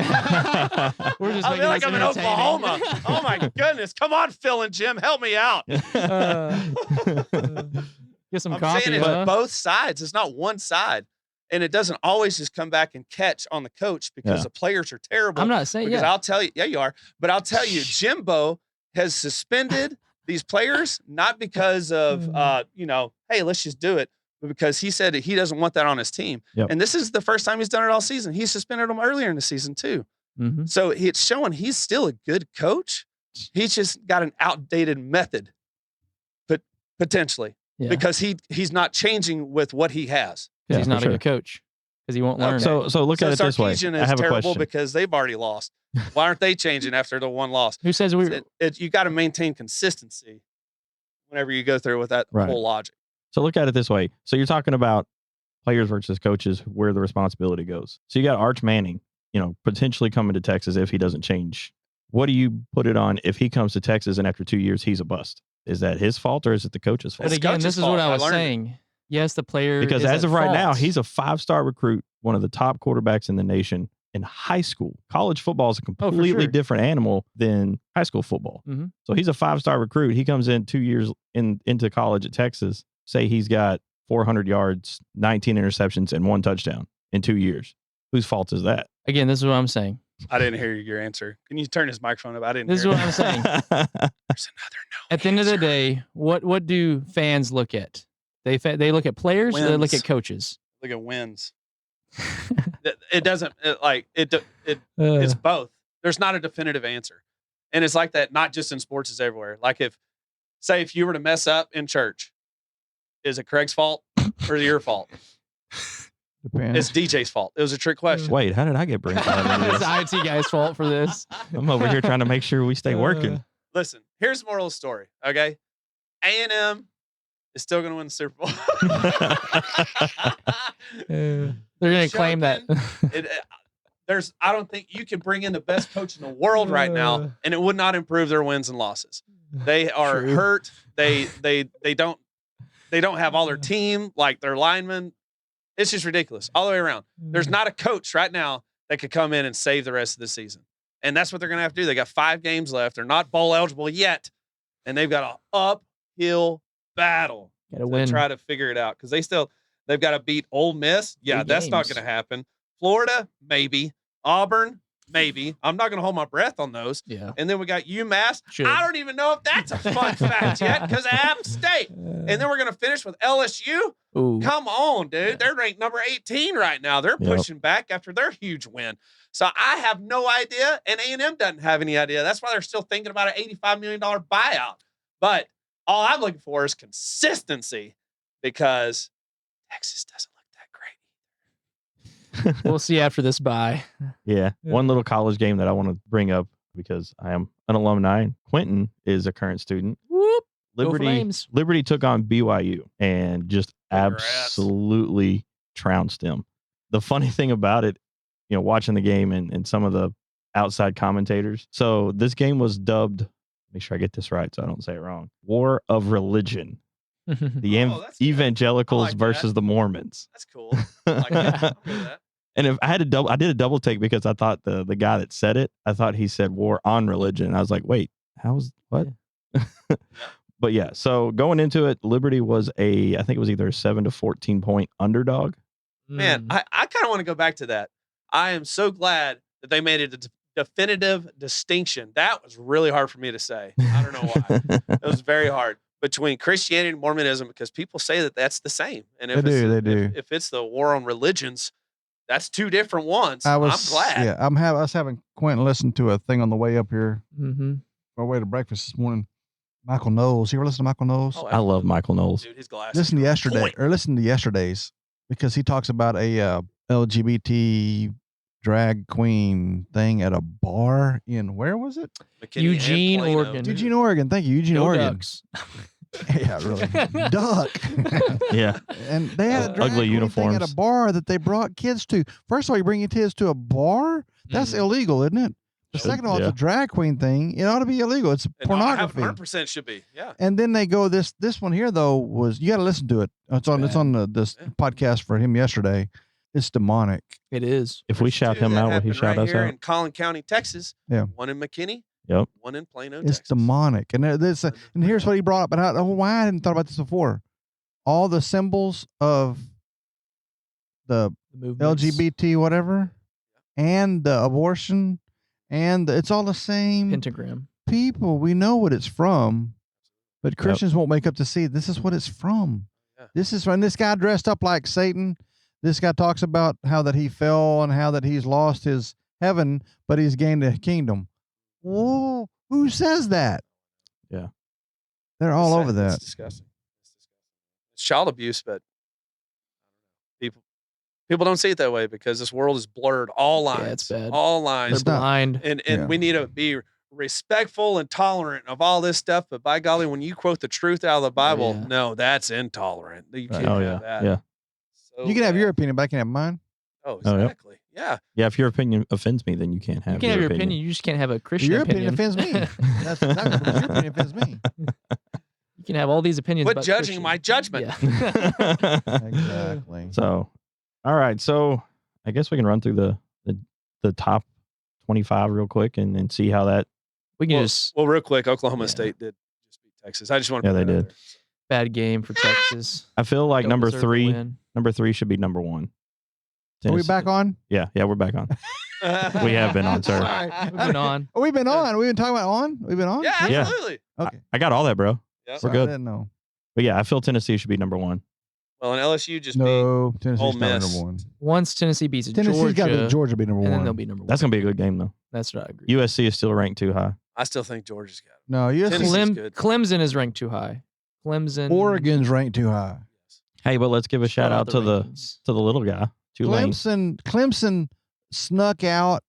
We're just I feel like I'm in entertaining. Oklahoma. Oh my goodness. Come on, Phil and Jim, help me out. Get some I'm coffee, saying it's huh? both sides. It's not one side. And it doesn't always just come back and catch on the coach because the players are terrible. I'm not saying, because I'll tell you, yeah, you are. But I'll tell you, Jimbo has suspended these players not because of, hey, let's just do it, but because he said that he doesn't want that on his team. Yep. And this is the first time he's done it all season. He suspended them earlier in the season too. Mm-hmm. So it's showing he's still a good coach. He's just got an outdated method, but potentially because he's not changing with what he has. He's not for a good coach because he won't learn. Okay. So look at it this way. Sarkisian I is have a terrible question. because they've already lost. Why aren't they changing after the one loss? Who says You got to maintain consistency whenever you go through with that Right. whole logic. So look at it this way. So you're talking about players versus coaches, where the responsibility goes. So you got Arch Manning, potentially coming to Texas if he doesn't change. What do you put it on if he comes to Texas and after 2 years he's a bust? Is that his fault or is it the coach's fault? But again, this is what I was saying. Yes, the player Because is as at of right now, fault. he's a 5-star recruit, one of the top quarterbacks in the nation in high school. College football is a completely sure. different animal than high school football. Mhm. So he's a 5-star recruit. He comes in 2 years into college at Texas. Say he's got 400 yards, 19 interceptions, and 1 touchdown in 2 years. Whose fault is that? Again, this is what I'm saying. I didn't hear your answer. Can you turn his microphone up? I didn't This is hear what it. I'm saying. There's another no. At the end of the day, what do fans look at? They look at players or they look Wins. at coaches? Look at wins. It doesn't it's both. There's not a definitive answer. And it's like that, not just in sports, it's everywhere. Like if you were to mess up in church, is it Craig's fault or your fault? Depends. It's DJ's fault. It was a trick question. Wait, how did I get brought into It's this? the IT guy's fault for this. I'm over here trying to make sure we stay working. Listen, here's the moral of the story, okay? A&M is still going to win the Super Bowl. They're going to claim that. I don't think you can bring in the best coach in the world right now, and it would not improve their wins and losses. They are True. hurt. They don't have all their team, like their linemen. It's just ridiculous all the way around. There's not a coach right now that could come in and save the rest of the season. And that's what they're going to have to do. They got 5 games left. They're not bowl eligible yet. And they've got an uphill battle Gotta to win. try to figure it out. Because they've got to beat Ole Miss. Yeah, Big that's not games. going to happen. Florida, maybe. Auburn, maybe. I'm not going to hold my breath on those. Yeah. And then we got UMass. Should. I don't even know if that's a fun fact yet because App State. And then we're going to finish with LSU. Ooh. Come on, dude. They're ranked number 18 right now. They're Yep. pushing back after their huge win. So I have no idea, and A&M doesn't have any idea. That's why they're still thinking about an $85 million buyout. But all I'm looking for is consistency because Texas doesn't look that great. We'll see after this bye. Yeah. One little college game that I want to bring up because I am an alumni. Quentin is a current student. Whoop. Go Liberty Flames. Liberty took on BYU and just Congrats. absolutely trounced them. The funny thing about it, watching the game and some of the outside commentators. So this game was dubbed, make sure I get this right so I don't say it wrong, War of Religion. The Oh, that's good. evangelicals I like that. versus the Mormons. That's cool. I like that. I'm good with that. And if I did a double take because I thought the guy that said it, I thought he said war on religion. I was like, wait, what? But yeah, so going into it, Liberty was I think it was either a 7 to 14 point underdog. Man, I kind of want to go back to that. I am so glad that they made it a definitive distinction. That was really hard for me to say. I don't know why. It was very hard between Christianity and Mormonism because people say that that's the same. And if They do. If it's the war on religions, that's 2 different ones. I'm glad. Yeah, I was having Quentin listen to a thing on the way up here, Mm-hmm. on our way to breakfast this morning. Michael Knowles. You ever listen to Michael Knowles? Oh, I love Michael Knowles. dude, his glasses. Listen to are on point. listen to yesterday's because he talks about a LGBT drag queen thing at a bar in where was it? McKinney and Eugene, Plano, Oregon. too. Eugene, Oregon. Thank you, Eugene, Go Oregon. Ducks. Yeah, really. Duck. Yeah. And they had a drag Ugly queen thing at uniforms. a bar that they brought kids to. First of all, you bring your kids to a bar? That's Mhm. illegal, isn't it? The Should- second of all, yeah. it's a drag queen thing. It ought to be illegal. It's And pornography. 100% should be. Yeah. And then they go this one here though was you got to listen to it. It's on this Yeah. podcast for him yesterday. It's demonic. It is. If we There's shout two him that out, will he happened shout right us here out? in Collin County, Texas. Yeah. One in McKinney. Yep. One in Plano, It's Texas. demonic. And this and here's what he brought up. And why I hadn't thought about this before. All the symbols of the The movements. LGBT whatever, and the abortion, and it's all the same Pentagram. people. We know what it's from, but Christians won't wake up to see this is what it's from. Yeah. This is when this guy dressed up like Satan. This guy talks about how that he fell and how that he's lost his heaven, but he's gained a kingdom. Whoa, who says that? Yeah. They're all It's over sad. that. It's disgusting. It's child abuse, but people don't see it that way because this world is blurred. All lines. Yeah, it's bad. All They're lines. It's not- blind. And Yeah. we need to be respectful and tolerant of all this stuff. But by golly, when you quote the truth out of the Bible, yeah. no, that's intolerant. You Right. can't Oh, have yeah. that. Yeah. So You can have bad. your opinion, but I can have mine. Oh, Oh, yeah. exactly. Yeah. Yeah, if your opinion offends me, then you can't have You can have your opinion. You just can't have a Christian Your opinion offends me. That's exactly what your opinion offends me. You can have all these opinions. Quit but judging Christian. my judgment. Yeah. Exactly. So, all right. So I guess we can run through the top 25 real quick and see how that. We can Well, just well, real quick, Oklahoma Yeah. State did just beat Texas. I just want to Yeah, put they that out did. there. bad game for Texas. I feel like Don't number deserve the three. win. Number three should be number one. Are we Tennessee. back on? Yeah, we're back on. We have been on, sir. Sorry. Moving on. Oh, we've been on. We've been talking about on. We've been on. Yeah, Yeah. absolutely. Okay. I got all that, bro. Yeah. We're Sorry, good. I didn't know. But yeah, I feel Tennessee should be number one. Well, and LSU just beat. No, Tennessee's Ole not Miss. number one. Once Tennessee beats Tennessee's Georgia, got to be Georgia be number and one. then they'll be number one. That's gonna be a good game though. That's what I agree. USC is still ranked too high. I still think Georgia's got it. No, USC. Tennessee's good. Clemson is ranked too high. Clemson. Oregon's ranked too high. Hey, but let's give a shout out to the rankings. little guy, Tulane. Clemson snuck out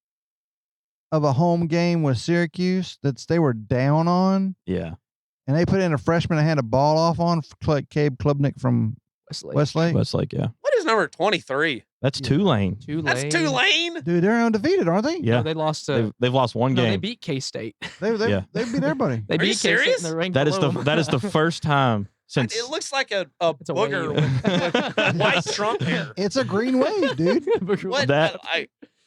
of a home game with Syracuse that they were down on, Yeah, and they put in a freshman that had a ball off on Cabe Klubnik from Westlake. Westlake. Westlake. Yeah, What is number 23? that's Yeah. Tulane. Tulane. That's Tulane. Dude, they're undefeated, aren't they? Yeah, No, they lost to. they've lost one No, game. they beat K State. They Yeah. beat everybody. They Are you beat K State. serious? And they're ranked That is below the them. that is the first time since It looks like a It's a booger wave. with white Trump hair. It's a green wave, dude. What? That-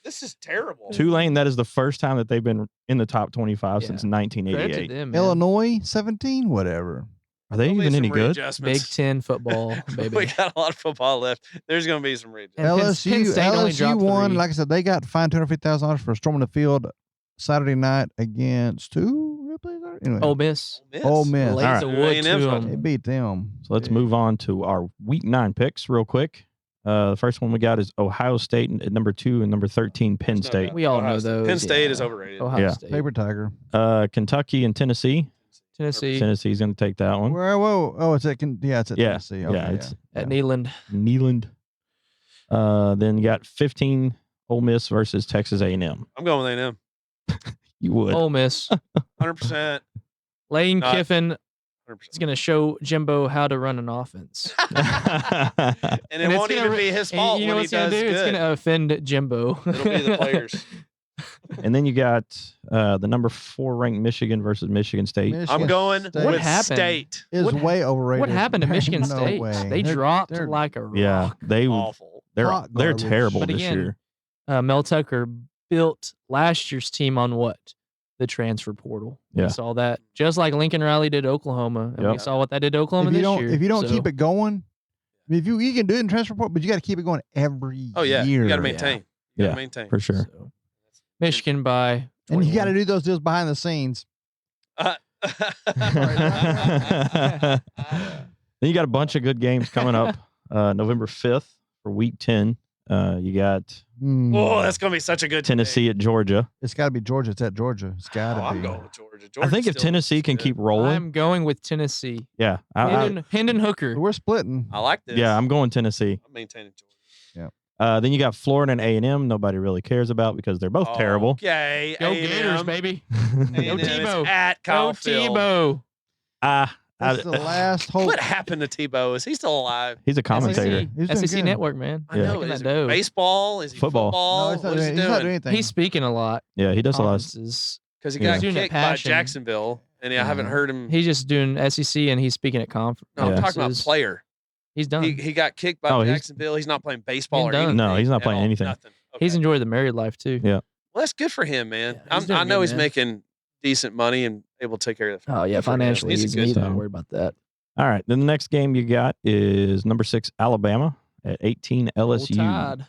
This is terrible. Tulane. That is the first time that they've been in the top 25 since Yeah. Credit to 1988. them, man. Illinois 17, whatever. Are they There'll be even some any good? Big readjustments. Ten football, baby. We got a lot of football left. There's going to be some readjustments. And Penn State only LSU dropped won. 3. Like I said, they got fined $250,000 for storming the field Saturday night against who? Anyway, Ole Miss. Ole Miss. Lays All the right. wood A&M's to got- they 'em. beat them. So let's move on to our Week 9 picks real quick. The first one we got is Ohio State at number 2 and number 13 Penn There's no State. doubt. We all Ohio know State. those. Penn State yeah. is overrated. Ohio Yeah. State. Paper Tiger. Kentucky and Tennessee. Tennessee Tennessee's going to take that one. Whoa. Oh, it's at it's at Yeah, Tennessee. Okay, yeah, it's at Neyland. Neyland. Then you got 15 Ole Miss versus Texas A&M. I'm going with A&M. You would. Ole Miss. 100%. Lane Not- Kiffin 100%. is going to show Jimbo how to run an offense. And it And it's won't gonna even re- be his And fault you know when he what's going does to do? It's good. going to offend Jimbo. It'll be the players. And then you got the number 4 ranked Michigan versus Michigan State. I'm Michigan going State with happened? State. is What- way overrated. What happened to Michigan No State? way. They They're- dropped they're like a rock. Yeah, Awful. they're hot they're garbage. terrible But this again, year. Mel Tucker built last year's team on what? The transfer portal. Yeah. We saw that just like Lincoln Riley did to Oklahoma. And we Yep. saw what that did to Oklahoma If you this don't, year. if you don't So, keep it going, if you can do it in transfer report, but you got to keep it going every Oh, yeah. year. You got to maintain. You got Yeah. to maintain. For sure. so. Michigan by And you got to 21. do those deals behind the scenes. Then you got a bunch of good games coming up. November 5th for Week 10. You got Oh, that's going to be such a good Tennessee at Georgia. It's got to be Georgia. It's at Georgia. It's got to Oh, I'm be. going with Georgia. I think if Georgia still Tennessee looks can good. keep rolling, I'm going with Tennessee. yeah, Hendon Hooker. We're splitting. I like this. I'm going Tennessee. I'm maintaining Georgia. Then you got Florida and A&M. Nobody really cares about because they're both terrible. Okay. Go A&M. Gators, baby. A&M Go is Tebow. at Go Kyle Field. Tebow. That's the last hope. What happened to Tebow? Is he still alive? He's a commentator. He's doing SEC good. Network, man. I Yeah. know. Making Is that it dough. baseball? Is he Football. football? No, he's not What is doing, he he's not doing doing? anything. He's speaking a lot. Yeah, he does a lot. Conferences. Because he Yeah. got He's doing it kicked by passion. Jacksonville, and I haven't Yeah. heard him. He's just doing SEC and he's speaking at conference. No, I'm Yeah. talking about player. He's done. He got kicked by Oh, he's- Jacksonville. He's not playing baseball He's or done. anything. No, he's not at playing all. anything. Nothing. He's Okay. enjoyed the married life too. Yeah. Well, that's good for him, man. Yeah, he's doing I know good, he's man. making decent money and able to take care of the family. Oh yeah, Good for him. financially, He's a he's good not time. worried about that. All right. Then the next game you got is number 6 Alabama at 18 LSU. Roll Tide.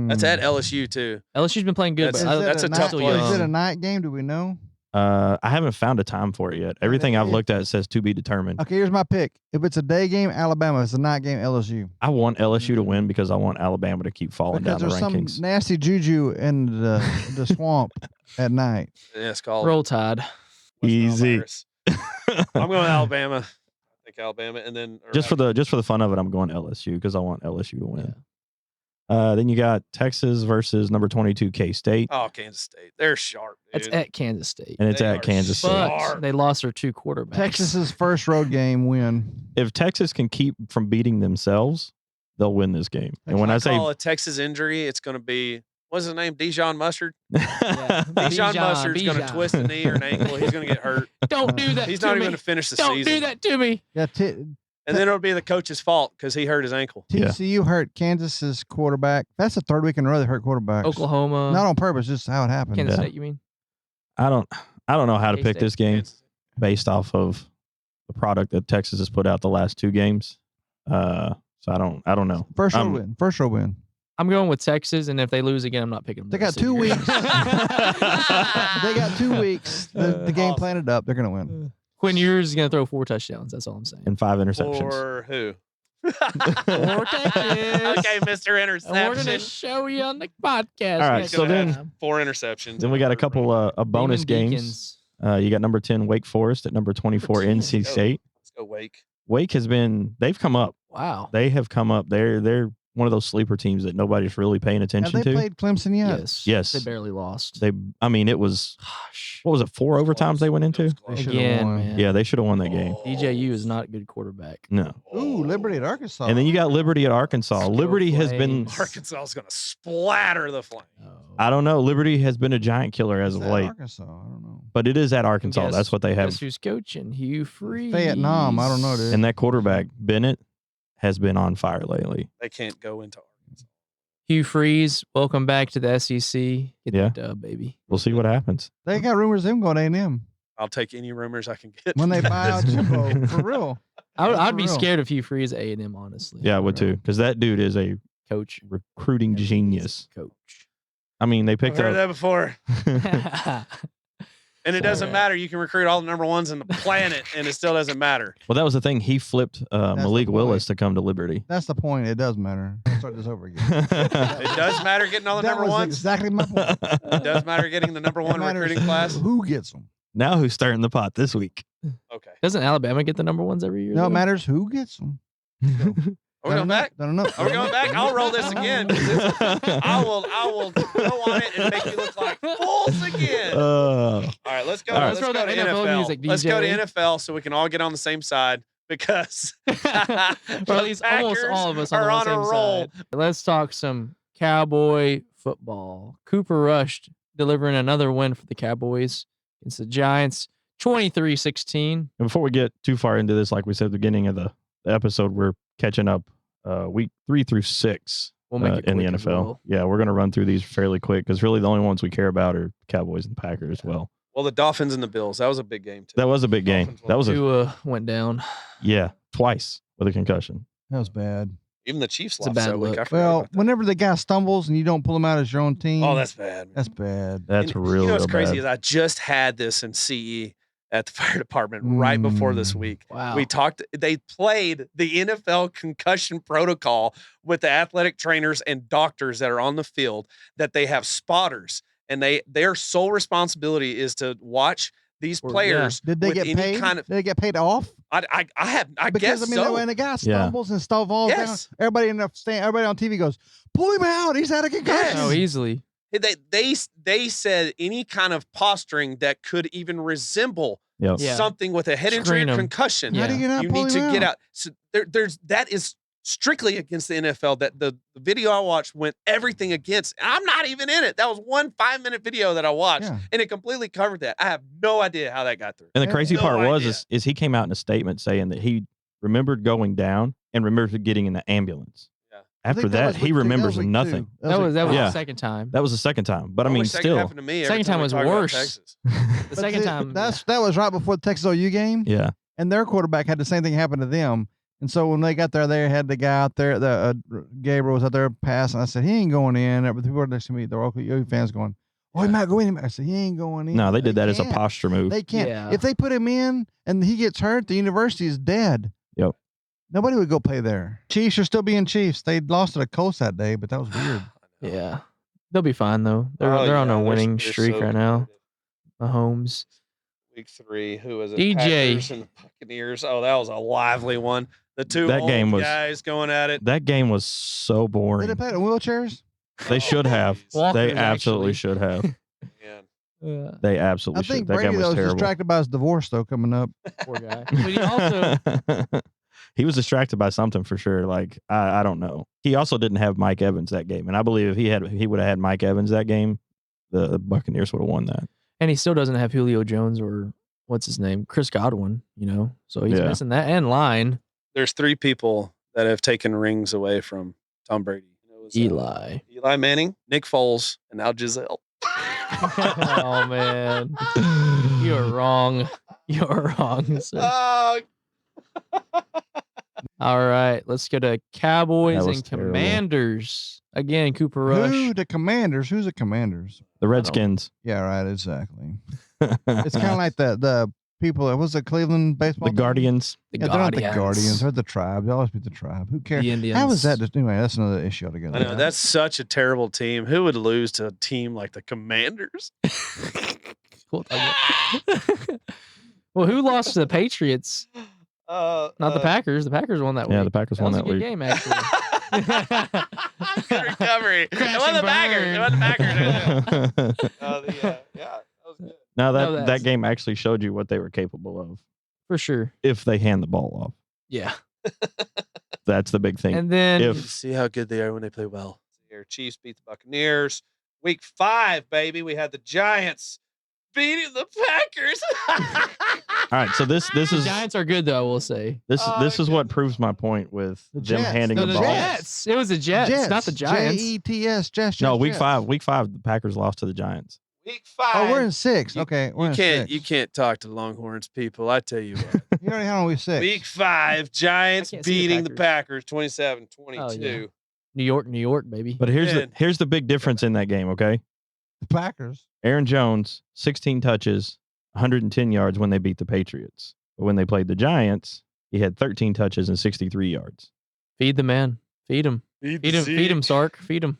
That's at LSU too. LSU's been playing good, That's- but that's a night, tough still place. Is it a young. night game? Do we know? I haven't found a time for it yet. Everything I've Yeah. looked at says to be determined. Okay, here's my pick. If it's a day game, Alabama. If it's a night game, LSU. I want LSU to win because I want Alabama to keep falling Because down the there's rankings. some nasty juju in the swamp at night. Yeah, it's called Roll Tide. West Nile Easy. virus. I'm going Alabama. I think Alabama, and then or just for the fun of it, I'm going LSU because I want LSU to win. Yeah. Then you got Texas versus number 22 K-State, Oh, Kansas State. They're sharp, dude. It's at Kansas State, and it's They at are Kansas State. but sharp. they lost their 2 quarterbacks. Texas's first road game win. If Texas can keep from beating themselves, they'll win this game. And when I say call a Texas injury, it's going to be what's his name? Dijon Mustard. Yeah. Dijon Bijan, Mustard's going to Bijan. twist a knee or an ankle. He's going to get hurt. Don't do that. He's to not me. even going to finish the Don't season. do that to me. Yeah, And then it'll be the coach's fault because he hurt his ankle. Yeah. TCU hurt Kansas's quarterback. That's the third week in a row they hurt quarterbacks. Oklahoma, Not on purpose, just how it happened. Kansas Yeah. State. You mean? I don't know how to pick K-State. this game Kansas. based off of the product that Texas has put out the last 2 games. So I don't know. First road Um, win. First road win. I'm going with Texas, and if they lose again, I'm not picking them. They the got rest of 2 the year. weeks. They got 2 weeks. The game Awesome. planted up. They're gonna win. Quinn Ewers is going to throw 4 touchdowns. That's all I'm saying. And 5 interceptions. For who? For Texas. Okay, Mr. And we're going to Interception. show you on the podcast. All right, next so then- time. 4 interceptions. Then we got a couple of bonus Demon games. Deacons. You got number 10 Wake Forest at number 24 Number 10. NC Let's go. State. Let's go Wake. Wake they've come up. Wow. They have come up. They're one of those sleeper teams that nobody's really paying Have attention they to. played Clemson yet? Yes. Yes. They barely lost. It was, Gosh. what was it, 4 overtimes they went into? They should've Again, won. man. Yeah, they should have won that game. DJU is not a good quarterback. No. Ooh, Liberty at Arkansas. And then you got Liberty at Arkansas. Let's go Liberty has been, Flames. Arkansas is going to splatter the flame. Oh. I don't know. Liberty has been a giant killer as Is of that late, Arkansas. I don't know. but it is at Arkansas. Guess- That's what they have. Guess who's coaching? Hugh Freeze. Vietnam. I don't know, dude. And that quarterback, Bennett, has been on fire lately. They can't go into Arkansas. Hugh Freeze, welcome back to the SEC. Get Yeah. that dub, baby. We'll see what happens. They got rumors of him going A&M I'll take any rumors I can get. when they buy out Jimbo. For real. I'd For be real. scared if Hugh Freeze at A&M, honestly. Yeah, I would too, because that dude is a Coach. recruiting genius. Coach. I mean, they I've picked heard up. that before. And it doesn't Sorry. matter. You can recruit all the number ones in the planet, and it still doesn't matter. Well, that was the thing. He flipped the Malik point. Willis to come to Liberty. That's the point. It does matter. Let's start this over again. It does matter getting all the That number was ones. exactly my point. It does matter getting the number It one matters recruiting class. Who gets them? Now who's starting the pot this week? Okay. Doesn't Alabama get the number ones every year? No, it though? matters who gets them. Are we going back? I don't know. Are we going back? I'll roll this again. 'Cause I will go on it and make you look like fools again. All right, let's go. All right. Let's Throw go that to NFL NFL. music, Let's go to DJ. NFL so we can all get on the same side because Or at least almost all of us are on on the a same roll. side. Let's talk some Cowboy football. Cooper Rush delivering another win for the Cowboys against the Giants, 23-16. And before we get too far into this, like we said at the beginning of the episode, we're catching up week 3 through 6 We'll make it in the quick as NFL. well. Yeah, we're going to run through these fairly quick because really the only ones we care about are Cowboys and Packers as well. Well, the Dolphins and the Bills. That was a big game too. That was a big game. Dolphins That was Tua went down. twice with a concussion. That was bad. Even the Chiefs It's a lost bad that week. look. I forgot Well, about that. whenever the guy stumbles and you don't pull him out as your own team, Oh, that's bad. that's bad. That's And really You know what's real crazy bad. is I just had this in CE at the fire department right before this Mm. week. Wow. We talked. They played the NFL concussion protocol with the athletic trainers and doctors that are on the field. That they have spotters, and their sole responsibility is to watch these Or- yeah. players Did they with get any paid? kind of. Did they get paid off? I Because guess I mean, so. when a guy Yeah. stumbles and stuff falls down, Yes. everybody in the stand, everybody on TV goes, "Pull him out! He's had a concussion." Oh, easily. They said any kind of posturing that could even resemble Yep. Yeah. something with a head injury Screen or 'em. concussion. How do you not You pull need him to get out. So there's that is strictly against the NFL. That the video I watched went everything against. I'm not even in it. That was one 5-minute video that I watched, Yeah. and it completely covered that. I have no idea how that got through. And the Yeah. crazy No part was idea. is he came out in a statement saying that he remembered going down and remembered getting in the ambulance. Yeah. I After think that, was he week- remembers week nothing. two. That was Yeah. the second time. That was the second time. But I mean, wish that could still, happen to me every Second time we was talk about worse. Texas. The But second see, time. that was right before the Texas OU game, yeah. and their quarterback had the same thing happen to them. And so when they got there, they had the guy out there, the Gabriel was out there passing. I said, he ain't going in. But people were next to me, the OU fans going, "Oh, he might go in." I said, he ain't going in. No, they did that as a can't. posture move. They can't. Yeah. If they put him in and he gets hurt, the university is dead. Yep. Nobody would go play there. Chiefs are still being Chiefs. They lost to the Colts that day, but that was weird. Yeah. They'll be fine though. They're Oh, on yeah, a they're- winning they're streak so right now. competitive. Mahomes. Week 3, who was it? DJ. Packers and the Buccaneers. Oh, that was a lively one. The two That old game was- guys going at it. That game was so Did boring. they play it in wheelchairs? They should have. geez. Walkers, They absolutely actually. should have. Man. They I absolutely think should. That Brady game though was was terrible. distracted by his divorce though coming up. Poor guy. But he also He was distracted by something for sure. Like I don't know. He also didn't have Mike Evans that game, and I believe if he would have had Mike Evans that game, the Buccaneers would have won that. and he still doesn't have Julio Jones or what's his name? Chris Godwin, So he's Yeah. missing that and line. There's 3 people that have taken rings away from Tom Brady. It was, Eli. Eli Manning, Nick Foles, and now Giselle. Oh man. You're wrong. You're wrong, sir. Oh, All right, let's go to Cowboys That was and terrible. Commanders. Again, Cooper Rush. Who the Commanders? Who's the Commanders? The Redskins. Yeah, right. Exactly. It's kind of like the people. It was the Cleveland baseball. The team? Guardians. The Yeah, they're not the Guardians. Guardians. They're the tribe. They always beat the tribe. Who cares? The Indians. How is that? Anyway, that's another issue altogether. I know that's such a terrible team. Who would lose to a team like the Commanders? Cool. Well, who lost to the Patriots? Not the Packers. The Packers won that week. Yeah, the Packers That won was a that good week. game, actually. Good recovery. It Crash wasn't the and Packers. It wasn't the Packers. Yeah, that was good. No, No, that that's- game actually showed you what they were capable of For sure. if they hand the ball off. Yeah. That's the big thing. And then If- See how good they are when they play well. Here, Chiefs beat the Buccaneers. Week 5, baby. We had the Giants beating the Packers. All right, so this the is Giants are good, though, I will say. this Oh, this is what goodness. proves my point with The them Jets. handing No, the the ball. Jets. It was the Jets, not the Giants. Jets. Jets. No, week Jets. 5. Week 5, the Packers lost to the Giants. Week 5. Oh, we're in 6. You- Okay, we're You in can't 6. you can't talk to Longhorns people. I tell you what. You already had on week 6. Week 5, Giants I can't see the beating the Packers. Packers 27-22. Oh, yeah. New York, baby. But Man. here's the big difference in that game, okay? The Packers. Aaron Jones, 16 touches, 110 yards when they beat the Patriots. But when they played the Giants, he had 13 touches and 63 yards. Feed the man. Feed him. Feed him, Sark. Feed him.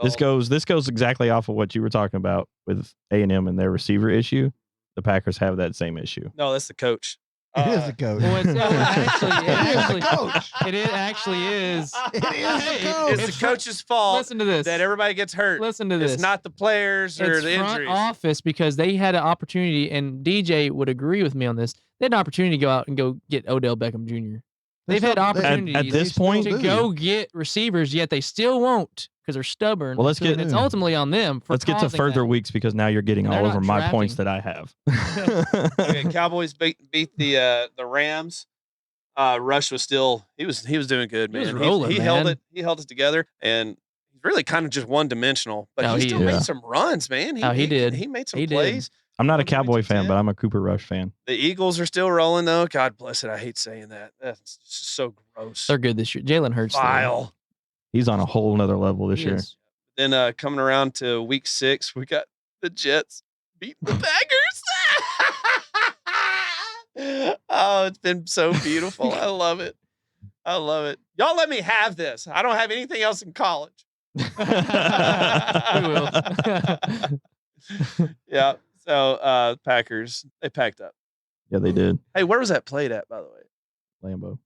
This goes exactly off of what you were talking about with A&M and their receiver issue. The Packers have that same issue. No, that's the coach. It is the coach. Well, it It is the coach. It actually is. It is Hey, the coach. It's the coach's fault Listen to this. that everybody gets hurt. Listen to this. It's not the players or It's the front injuries. office because they had an opportunity, and DJ would agree with me on this. They had an opportunity to go out and go get Odell Beckham Jr. They've had opportunities At this point, to go get receivers, yet they still won't because they're stubborn. Well, let's So get- it's ultimately on them. For let's get to causing further that. weeks because now you're getting And all they're over not my drafting. points that I have. Okay, Cowboys beat the Rams. Rush was still he was doing good, He was man. rolling, he held man. it. He held it together, and he's really kind of just one dimensional. But No, he he still is. made Yeah. some runs, man. Oh, he did. He made some He did. plays. I'm not a All the way Cowboy to fan, 10. but I'm a Cooper Rush fan. The Eagles are still rolling though. God bless it. I hate saying that. That's just so gross. They're good this year. Jalen Hurts. though. Vile. He's on a whole nother level this He year. is. Then coming around to week 6, we got the Jets beating the Packers. Oh, it's been so beautiful. I love it. I love it. Y'all let me have this. I don't have anything else in college. We will. Yeah. So Packers, they packed up. Yeah, they did. Hey, where was that played at, by the way? Lambeau.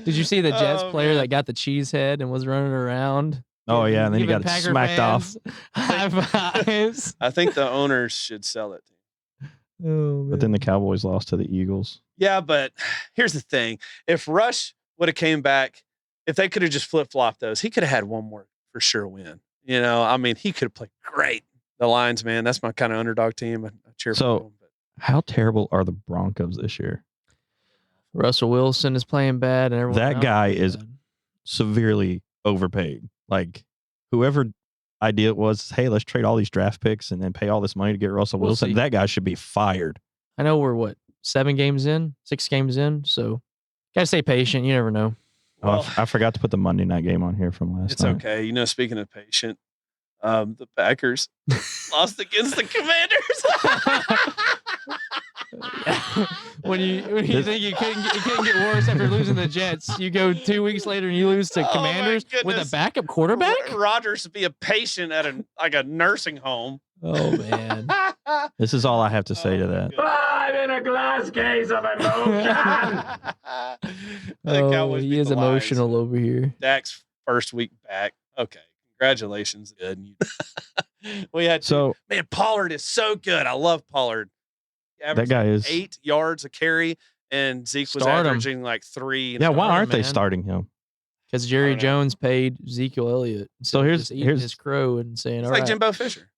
Did you see the Jets player that got the cheese head and was running around? Oh, yeah, and then he giving got Packer smacked off. fans high fives. I think the owners should sell it. Oh, man. But then the Cowboys lost to the Eagles. Yeah, but here's the thing. If Rush would have came back, if they could have just flip-flopped those, he could have had one more for sure win. You know, I mean, he could have played great. The Lions, man, that's my kind of underdog team. I cheer for them. But How terrible are the Broncos this year? Russell Wilson is playing bad, and everyone That else guy playing is bad. severely overpaid. Like, whoever idea it was, hey, let's trade all these draft picks and then pay all this money to get Russell We'll Wilson. see. That guy should be fired. I know we're 6 games in, so gotta stay patient. You never know. Well, I forgot to put the Monday night game on here from last it's night. okay. You know, speaking of patient, the Packers lost against the Commanders. when you think it couldn't get worse after losing the Jets, you go 2 weeks later and you lose to Oh, my Commanders with a goodness. backup quarterback. Rodgers be a patient at a nursing home. Oh man. This is all I have to say to that. I'm in a glass case of emotion. Oh, he is emotional over here. Dak's first week back. Okay, congratulations. Good. We had man. Pollard is so good. I love Pollard. That guy is 8 yards a carry, and Zeke was Start him. averaging like 3. Yeah, why aren't they man. starting him? Because I Jerry don't know. Jones paid Ezekiel Elliott. So instead of here's- just eating here's- his crow and saying, It's "All like right." Jimbo Fisher.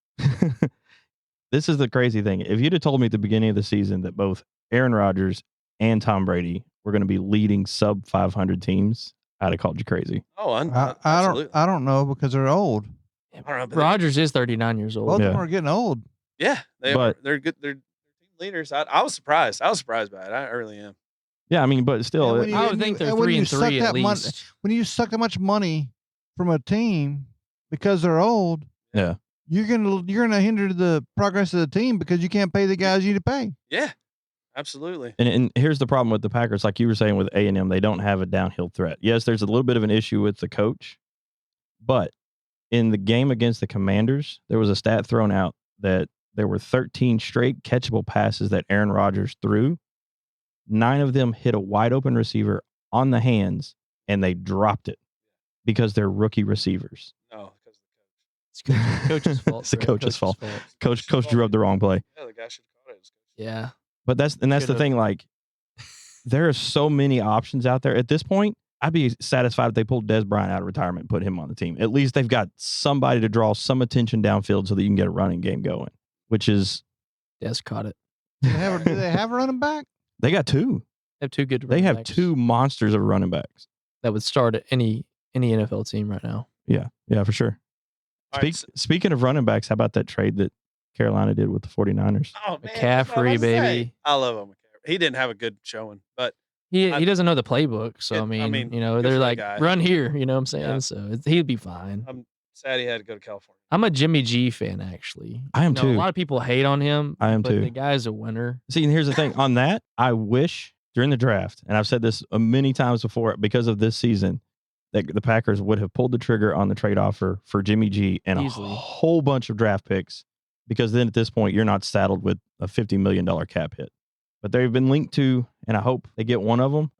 This is the crazy thing. If you'd have told me at the beginning of the season that both Aaron Rodgers and Tom Brady were going to be leading sub 500 teams, I'd have called you crazy. Oh, I don't know because they're old. I don't know, but Rodgers is 39 years old. Both of Yeah. them are getting old. yeah, But- they're good. They're team leaders. I was surprised. I was surprised by it. I really am. Yeah, I mean, but still, And when I would and think they're and when 3 you and suck 3 at that mon- least. When you suck that much money from a team because they're old, Yeah. you're gonna hinder the progress of the team because you can't pay the guys you need to pay. Yeah, absolutely. and here's the problem with the Packers. Like you were saying with A&M, they don't have a downhill threat. Yes, there's a little bit of an issue with the coach, but in the game against the Commanders, there was a stat thrown out that there were 13 straight catchable passes that Aaron Rodgers threw. 9 of them hit a wide open receiver on the hands, and they dropped it because they're rookie receivers. No, because It's coach's fault. It's the Brett, coach's fault. Coach drew up the wrong play. yeah, the guy should have caught it. Yeah. But that's the Should've. thing. Like, there are so many options out there. At this point, I'd be satisfied if they pulled Des Bryant out of retirement and put him on the team. At least they've got somebody to draw some attention downfield so that you can get a running game going, which is Des caught it. Do they have a running back? they got 2. They have 2 good. They running have backs 2 monsters of running backs. that would start at any NFL team right now. Yeah, for sure. All right, Speaking of running backs, how about that trade that Carolina did with the 49ers? oh man, that's what I was McCaffrey, about to say. baby. I love him. He didn't have a good showing, but He I- doesn't know the playbook, so It- I I mean, mean, you know, good they're for the like, guy. run here, you know what I'm saying? Yeah. So he'd be fine. I'm sad he had to go to California. I'm a Jimmy G fan, actually. I am You know, too. A lot of people hate on him. I am but too. The guy's a winner. See, and here's the thing on that. I wish during the draft, and I've said this many times before, because of this season, that the Packers would have pulled the trigger on the trade offer for Jimmy G and Easily. a whole bunch of draft picks, because then at this point, you're not saddled with a $50 million cap hit. But they've been linked to, and I hope they get one of them,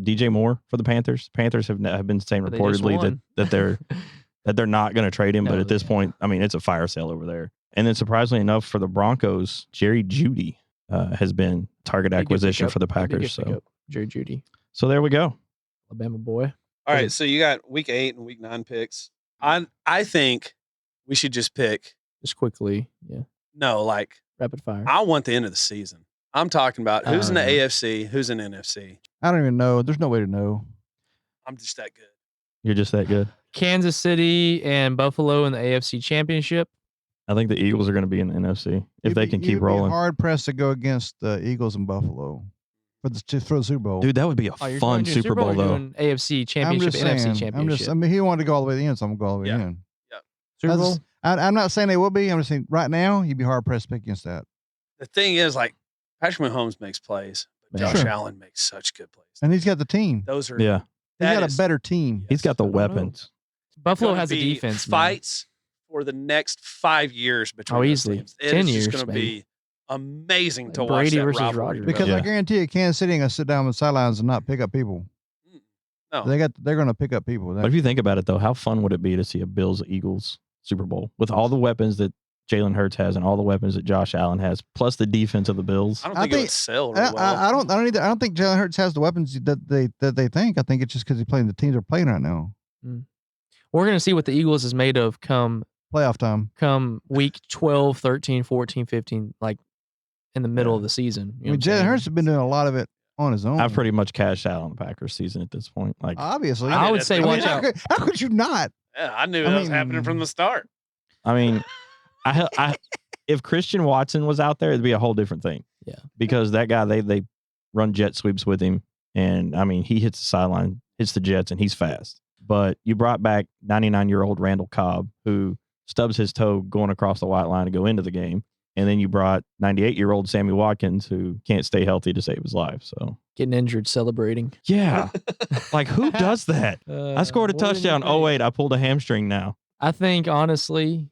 DJ Moore for the Panthers. Panthers have been saying But they just reportedly won. that they're not going to trade him. But No, at this yeah. point, I mean, it's a fire sale over there. And then surprisingly enough, for the Broncos, Jerry Jeudy has been target Be a good acquisition pickup. for the Be a good Packers. So pickup. Jerry Judy, so there we go. Alabama boy. All right, so you got week 8 and week 9 picks. I think we should just pick. Just quickly, yeah. No, like Rapid fire. I want the end of the season. I'm talking about who's in the yeah. AFC, who's in NFC. I don't even know. There's no way to know. I'm just that good. You're just that good. Kansas City and Buffalo in the AFC Championship. I think the Eagles are going to be in the NFC if they can keep You'd be rolling. hard pressed to go against the Eagles and Buffalo for the Super Bowl. Dude, that would be a Oh, you're fun doing Super Bowl or though. doing AFC I'm Championship, just NFC saying. Championship. I mean, he wanted to go all the way to the end, so I'm going to go all the way Yeah. in. Super That's- Bowl. I'm not saying they will be. I'm just saying right now you'd be hard pressed to pick against that. The thing is, like Patrick Mahomes makes plays, but Yeah. Josh Sure. Allen makes such good plays. And he's got the team. Those are Yeah, He's that got is a better team. he's got the I don't know. weapons. Buffalo gonna has a be defense. man. fights for the next 5 years between those easily. teams. It 10 is just years, going to maybe. be amazing Like to watch Brady that versus rivalry Rodgers. develop. Because I Yeah. guarantee you, Kansas City ain't gonna sit down on the sidelines and not pick up people. No. They're gonna pick up people. But if you think about it, though, how fun would it be to see a Bills-Eagles Super Bowl with all the weapons that Jalen Hurts has and all the weapons that Josh Allen has, plus the defense of the Bills? I don't think it would sell really well. I don't think Jalen Hurts has the weapons that they think. I think it's just because the teams are playing right now. We're going to see what the Eagles is made of come Playoff time. week 12, 13, 14, 15, like in the middle of the season. You know what I'm Jalen saying? Hurts has been doing a lot of it on his own. I've pretty much cashed out on the Packers season at this point. Like, Obviously. I would say watch how out. how could you not? Yeah, I knew that was happening from the start. I mean, I if Christian Watson was out there, it'd be a whole different thing. Yeah. Because that guy, they run jet sweeps with him, and I mean, he hits the sideline, hits the Jets, and he's fast. But you brought back 99-year-old Randall Cobb, who stubs his toe going across the white line to go into the game. And then you brought 98-year-old Sammy Watkins, who can't stay healthy to save his life. So Getting injured, celebrating. yeah, like who does that? I scored a What do you touchdown. Oh think? wait, I pulled a hamstring now. I think, honestly,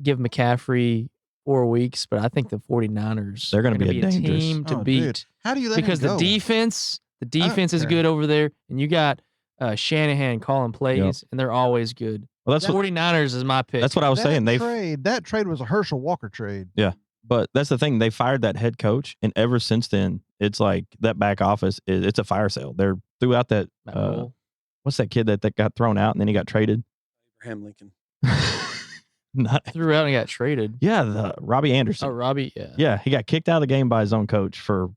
give McCaffrey 4 weeks, but I think the 49ers They're going gonna to be be a a dangerous- team to Oh, beat dude. How do you let because him the go? defense is care. good over there, and you got Shanahan calling plays, and they're always good. Well, that's what 49ers is my pick. that's what I was saying. That trade was a Herschel Walker trade. But that's the thing. They fired that head coach, and ever since then, it's like that back office it's a fire sale. They're throughout that. Matt Rule. What's that kid that got thrown out and then he got traded? Abraham Lincoln. Not, Threw out and got traded. yeah, the Robbie Anderson. Oh, Robbie, yeah. Yeah, he got kicked out of the game by his own coach for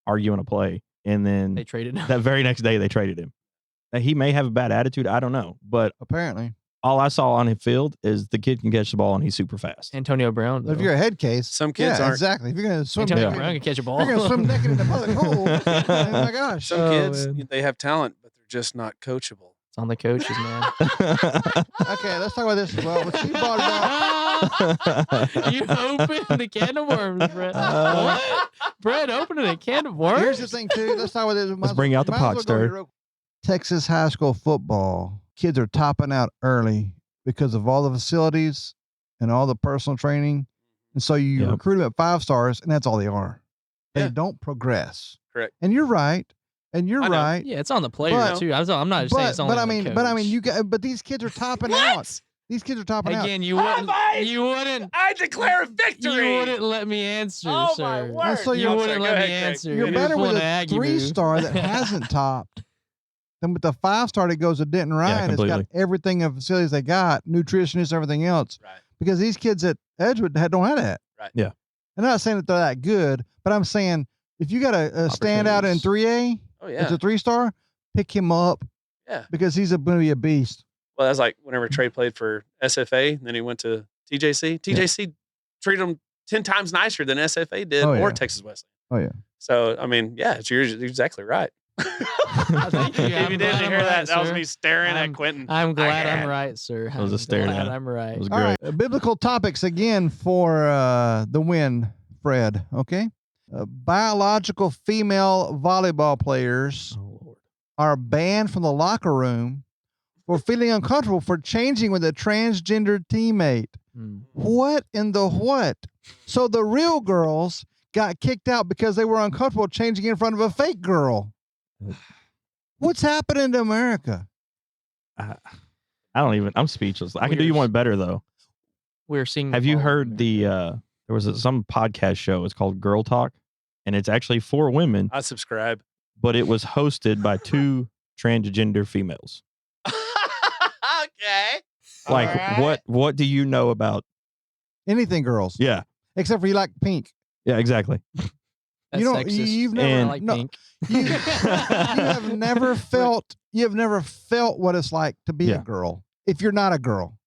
arguing a play, and then They traded him. that very next day they traded him. Now, he may have a bad attitude. I don't know, but Apparently. all I saw on his field is the kid can catch the ball and he's super fast. Antonio Brown. But if though. you're a head case, Some kids aren't. exactly. If you're gonna swim, Antonio naked, Brown can catch a if ball. you're gonna swim naked in the public hole. Oh my gosh. Some Oh, kids, man. they have talent, but they're just not coachable. It's on the coaches, man. Okay, let's talk about this as well. What you brought about. You opened the can of worms, Brett. What? Brett opening a can of worms? Here's the thing, too. Let's talk about this. Let's bring out the pot stir. Texas high school football kids are topping out early because of all the facilities and all the personal training. And so you Yep. recruit them at 5 stars, and that's all they are. They Yeah. don't progress. Correct. And you're right. And you're I know. right. Yeah, it's on the player But- too. I'm not saying it's only but I on the mean, coach. but these kids are topping out. These kids are topping out. Again, you High wouldn't. five! You wouldn't. I declare victory. You wouldn't let me answer, Oh, sir. my word. And so You I'm wouldn't sorry, let go me ahead, Craig. answer. You're You're better pulling with an a Aggie move. 3-star that hasn't topped than with the 5-star that goes to Denton Ryan. It's got completely. everything of facilities they got, nutritionists, everything else. Right. Because these kids at Edgewood don't have that. Right. Yeah. I'm not saying that they're that good, but I'm saying if you got a standout in Opportunities. 3A, Oh yeah. it's a 3-star, pick him up. Yeah. Because he's going to be a beast. Well, that's like whenever Trey played for SFA, and then he went to TJC. TJC treated him 10 times nicer than SFA did Oh, yeah. or Texas Wesleyan. Oh, yeah. So, I mean, yeah, you're exactly right. Thank you. If I'm you glad didn't I'm hear right, that, that was sir. me staring I'm- at Quentin. I'm glad I'm Again. right, sir. That was a I'm stare glad down. I'm right. It was All great. right. Biblical topics again for the win, Fred. Okay. Biological female volleyball players Oh Lord. are banned from the locker room for feeling uncomfortable for changing with a transgender teammate. Mm. What in the what? So the real girls got kicked out because they were uncomfortable changing in front of a fake girl. What's happening to America? I don't even. I'm speechless. I can do you Weird. one better though. We're seeing. Have you heard the? There was some podcast show. It's called Girl Talk, and it's actually for women, I subscribe. but it was hosted by 2 transgender females. Okay. Like All right. what do you know about? Anything girls. Yeah, Except for you like pink. yeah, exactly. That's you don't sexist. you've never I And- like no, pink. you have never felt what it's like to be a Yeah. girl if you're not a girl.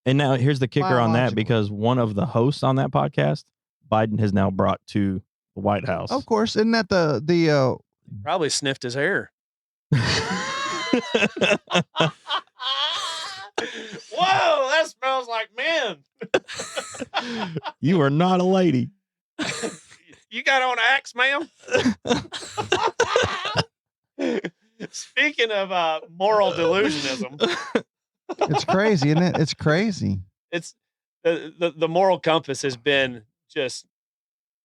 And now here's the kicker on that, Biologically. because one of the hosts on that podcast, Biden has now brought to the White House. Of course, isn't that the Probably sniffed his hair. Whoa, that smells like men. You are not a lady. You got on axe, ma'am? Speaking of moral delusionism, it's crazy, isn't it? It's crazy. it's the moral compass has been just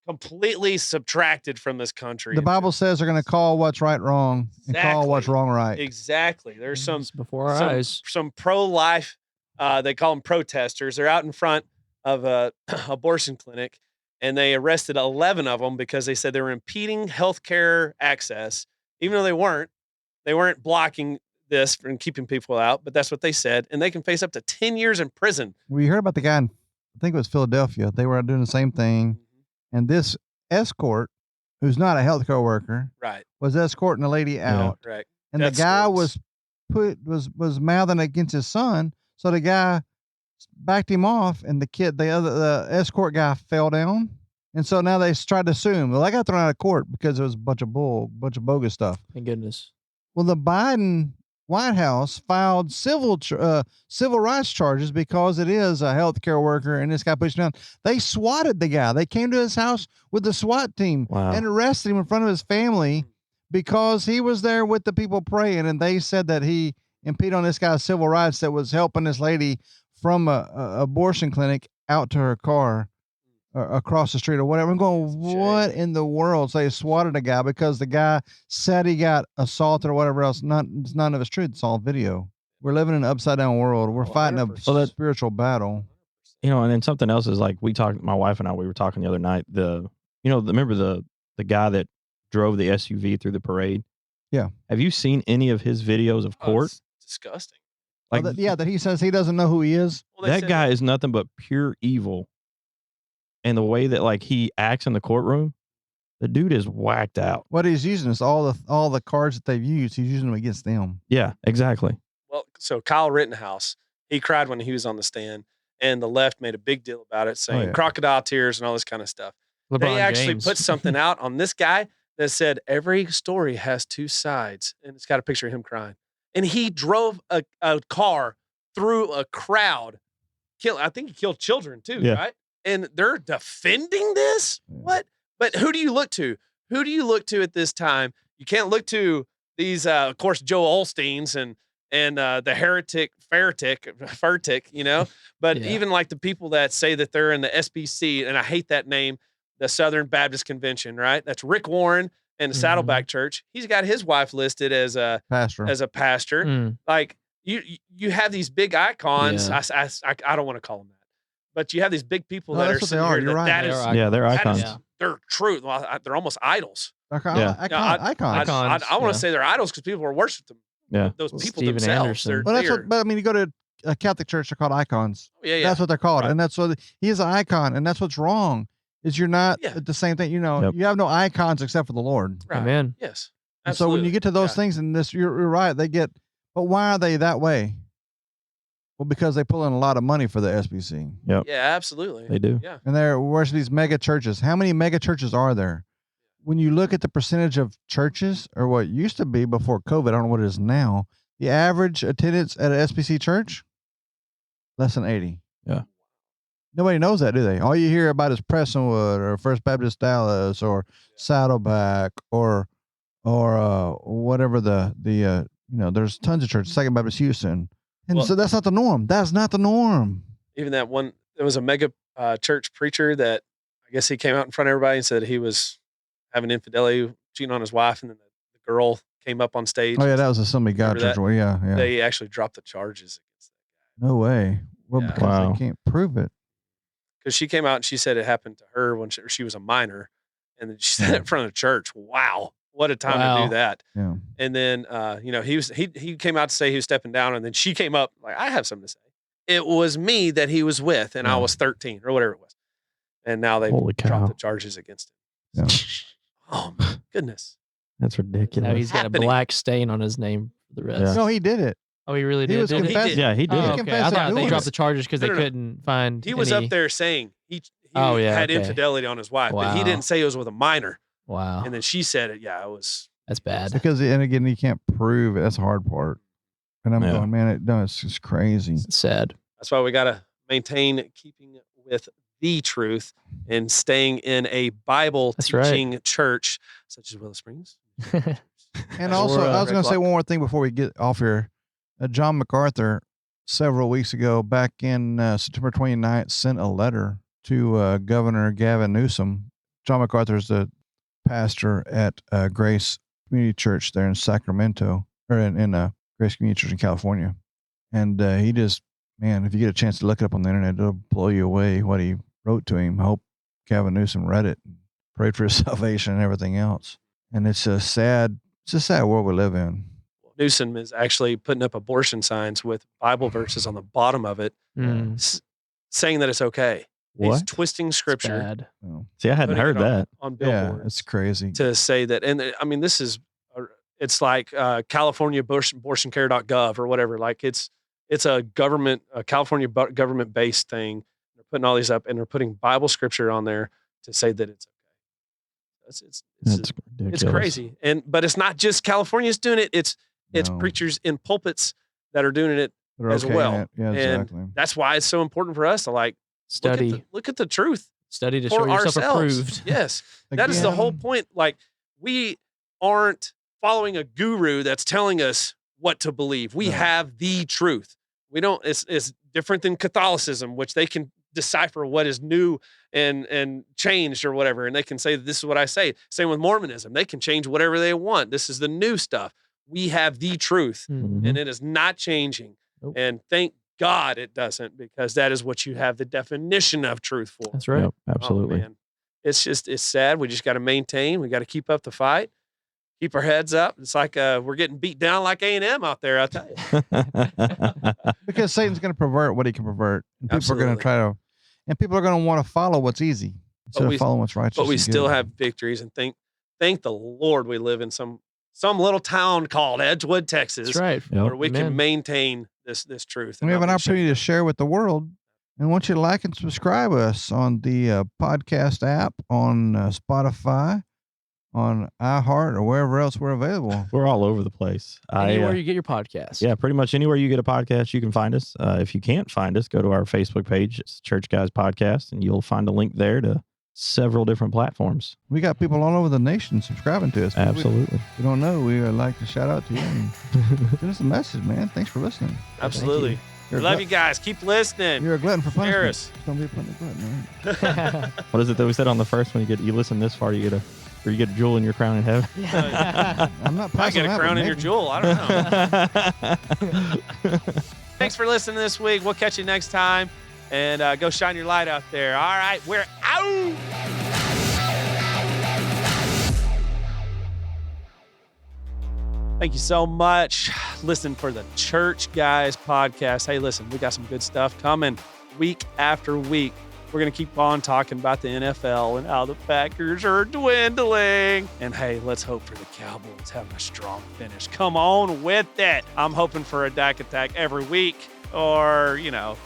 completely subtracted from this country. The Bible says they're going to call what's right wrong and call what's Exactly. wrong right. Exactly. There's some It's before our eyes. some pro-life. They call them protesters. They're out in front of a abortion clinic, and they arrested 11 of them because they said they were impeding healthcare access, even though they weren't. They weren't blocking this and keeping people out, but that's what they said, and they can face up to 10 years in prison. We heard about the guy in, I think it was Philadelphia. They were doing the same thing. And this escort, who's not a healthcare worker, Right. was escorting a lady out. Right. And Death the guy squads. was mouthing against his son. So the guy backed him off, and the escort guy fell down. And so now they tried to sue him. Well, I got thrown out of court because it was a bunch of bogus stuff. Thank goodness. Well, the Biden White House filed civil rights charges because it is a healthcare worker, and this guy pushed him down. They swatted the guy. They came to his house with the SWAT team and arrested him in front of his family because he was there with the people praying, and they said that he impeded on this guy's civil rights that was helping this lady from a abortion clinic out to her car. Across the street or whatever. I'm going, what in the world? So they swatted a guy because the guy said he got assaulted or whatever else. None of it's true. It's all video. We're living in an upside down world. We're fighting a spiritual battle. And then something else is like my wife and I, we were talking the other night. Remember the guy that drove the SUV through the parade? Yeah. Have you seen any of his videos of court? It's disgusting. Like, that he says he doesn't know who he is. Well, that guy is nothing but pure evil. And the way that like he acts in the courtroom, the dude is whacked out. What he's using is all the cards that they've used. He's using them against them. Yeah, exactly. Well, so Kyle Rittenhouse, he cried when he was on the stand, and the left made a big deal about it, saying crocodile tears and all this kind of stuff. They actually put something out on this guy that said every story has two sides, and it's got a picture of him crying. And he drove a car through a crowd. I think he killed children too, right? And they're defending this? What? But who do you look to? Who do you look to at this time? You can't look to these, of course, Joe Olsteins and the Furtick, you know? But even like the people that say that they're in the SBC, and I hate that name, the Southern Baptist Convention, right? That's Rick Warren and the Saddleback Church. He's got his wife listed as a pastor. Like you have these big icons. I don't want to call them that. But you have these big people that are sitting here. You're right. They're icons. They're true. They're almost idols. Icons. I want to say they're idols because people are worshiping them. Yeah. Those people Stephen themselves. Anderson. But I mean, you go to a Catholic church, they're called icons. Yeah. That's what they're called. Right. And that's what he is, an icon. And that's what's wrong is you're not the same thing. You know, you have no icons except for the Lord. Right. Amen. Yes. And so when you get to those things and this, you're right. But why are they that way? Well, because they pull in a lot of money for the SBC. Yep. Yeah, absolutely. They do. Yeah. And they're worshiping these mega churches. How many mega churches are there? When you look at the percentage of churches, or what used to be before COVID, I don't know what it is now, the average attendance at an SBC church, less than 80. Yeah. Nobody knows that, do they? All you hear about is Prestonwood or First Baptist Dallas or Saddleback or whatever there's tons of churches, Second Baptist Houston. And so that's not the norm. That's not the norm. Even that one, there was a mega church preacher that I guess he came out in front of everybody and said he was having infidelity, cheating on his wife, and then the girl came up on stage. Oh yeah, that was a Assembly God church. Well, yeah. They actually dropped the charges against that guy. No way. Well, because they can't prove it. Because she came out and she said it happened to her when she was a minor, and then she said it in front of the church. Wow. What a time to do that. Yeah. And then, he came out to say he was stepping down, and then she came up like, I have something to say. It was me that he was with, and I was 13 or whatever it was. And now they've dropped the charges against him. Yeah. Oh my goodness. That's ridiculous. Now he's got a black stain on his name for the rest. Yeah. No, he did it. Oh, he really did. He was confessing. Yeah, he did. Oh, okay. I thought they dropped the charges because they couldn't find. He was up there saying he had infidelity on his wife, but he didn't say it was with a minor. Wow. And then she said it. Yeah, it was. That's bad. Because, and again, he can't prove it. That's the hard part. And I'm going, man, it's just crazy. It's sad. That's why we got to maintain keeping with the truth and staying in a Bible teaching church such as Willow Springs. And also, I was going to say one more thing before we get off here. John MacArthur, several weeks ago, back in September 29th, sent a letter to Governor Gavin Newsom. John MacArthur's the pastor at Grace Community Church there in Sacramento, or in Grace Community Church in California. And he just, man, if you get a chance to look it up on the internet, it'll blow you away what he wrote to him. I hope Gavin Newsom read it and prayed for his salvation and everything else. And it's a sad world we live in. Newsom is actually putting up abortion signs with Bible verses on the bottom of it, saying that it's okay. What? He's twisting scripture. Bad. Oh. See, I hadn't heard putting it that. on Yeah, billboards it's crazy. to say that. And I mean, this is, it's like CaliforniaAbortionCare.gov or whatever. Like it's a California government based thing. They're putting all these up and they're putting Bible scripture on there to say that it's okay. It's Ridiculous. crazy. But it's not just California's doing it. It's No. preachers in pulpits that are doing it They're as okay well. in it. Yeah, And exactly. that's why it's so important for us to Study. look at the truth Study to for show yourself ourselves. approved. Yes. That is the whole point. Like, we aren't following a guru that's telling us what to believe. We Right. have the truth. We don't, it's different than Catholicism, which they can decipher what is new and changed or whatever. And they can say, this is what I say. Same with Mormonism. They can change whatever they want. This is the new stuff. We have the truth Mhm. and it is not changing. Nope. And thank God it doesn't, because that is what you have the definition of truth for. That's right. Yep, absolutely. Oh, man. It's sad. We just got to maintain. We got to keep up the fight. Keep our heads up. It's like we're getting beat down like A&M out there, I'll tell you. Because Satan's going to pervert what he can pervert. And people are going Absolutely. and people are going to want to follow what's easy instead we- of following what's righteous. But we and still good. have victories, and thank the Lord we live in some little town called Edgewood, Texas, That's right. Yep. where we can Amen. maintain this truth. And we have an opportunity to share with the world. And I want you to like and subscribe us on the podcast app, on Spotify, on iHeart, or wherever else we're available. We're all over the place. Anywhere you get your podcast. Yeah, pretty much anywhere you get a podcast, you can find us. If you can't find us, go to our Facebook page. It's Church Guys Podcast, and you'll find a link there to several different platforms. We got people all over the nation subscribing to us. Absolutely. We don't know. We would like to shout out to you and send us a message, man. Thanks for listening. Absolutely. You're a Love glut- you guys. Keep listening. You're a glutton for punishment. Share us. Just don't be a glutton, man. What is it that we said on the first one? You listen this far, you get a jewel in your crown in heaven. I'm not I passing get a that, crown but in your maybe. jewel. I don't know. Thanks for listening this week. We'll catch you next time. And go shine your light out there. All right. We're out. Thank you so much. Listen for the Church Guys podcast. Hey, listen, we got some good stuff coming week after week. We're going to keep on talking about the NFL and how the Packers are dwindling. And hey, let's hope for the Cowboys having a strong finish. Come on with it. I'm hoping for a Dak attack every week or,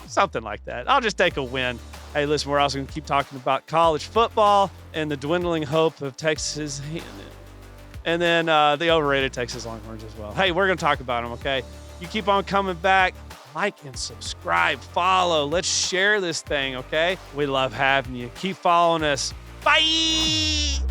something like that. I'll just take a win. Hey, listen, we're also going to keep talking about college football and the dwindling hope of Texas and then the overrated Texas Longhorns as well. Hey, we're going to talk about them, okay? You keep on coming back. Like and subscribe, follow. Let's share this thing, okay? We love having you. Keep following us. Bye!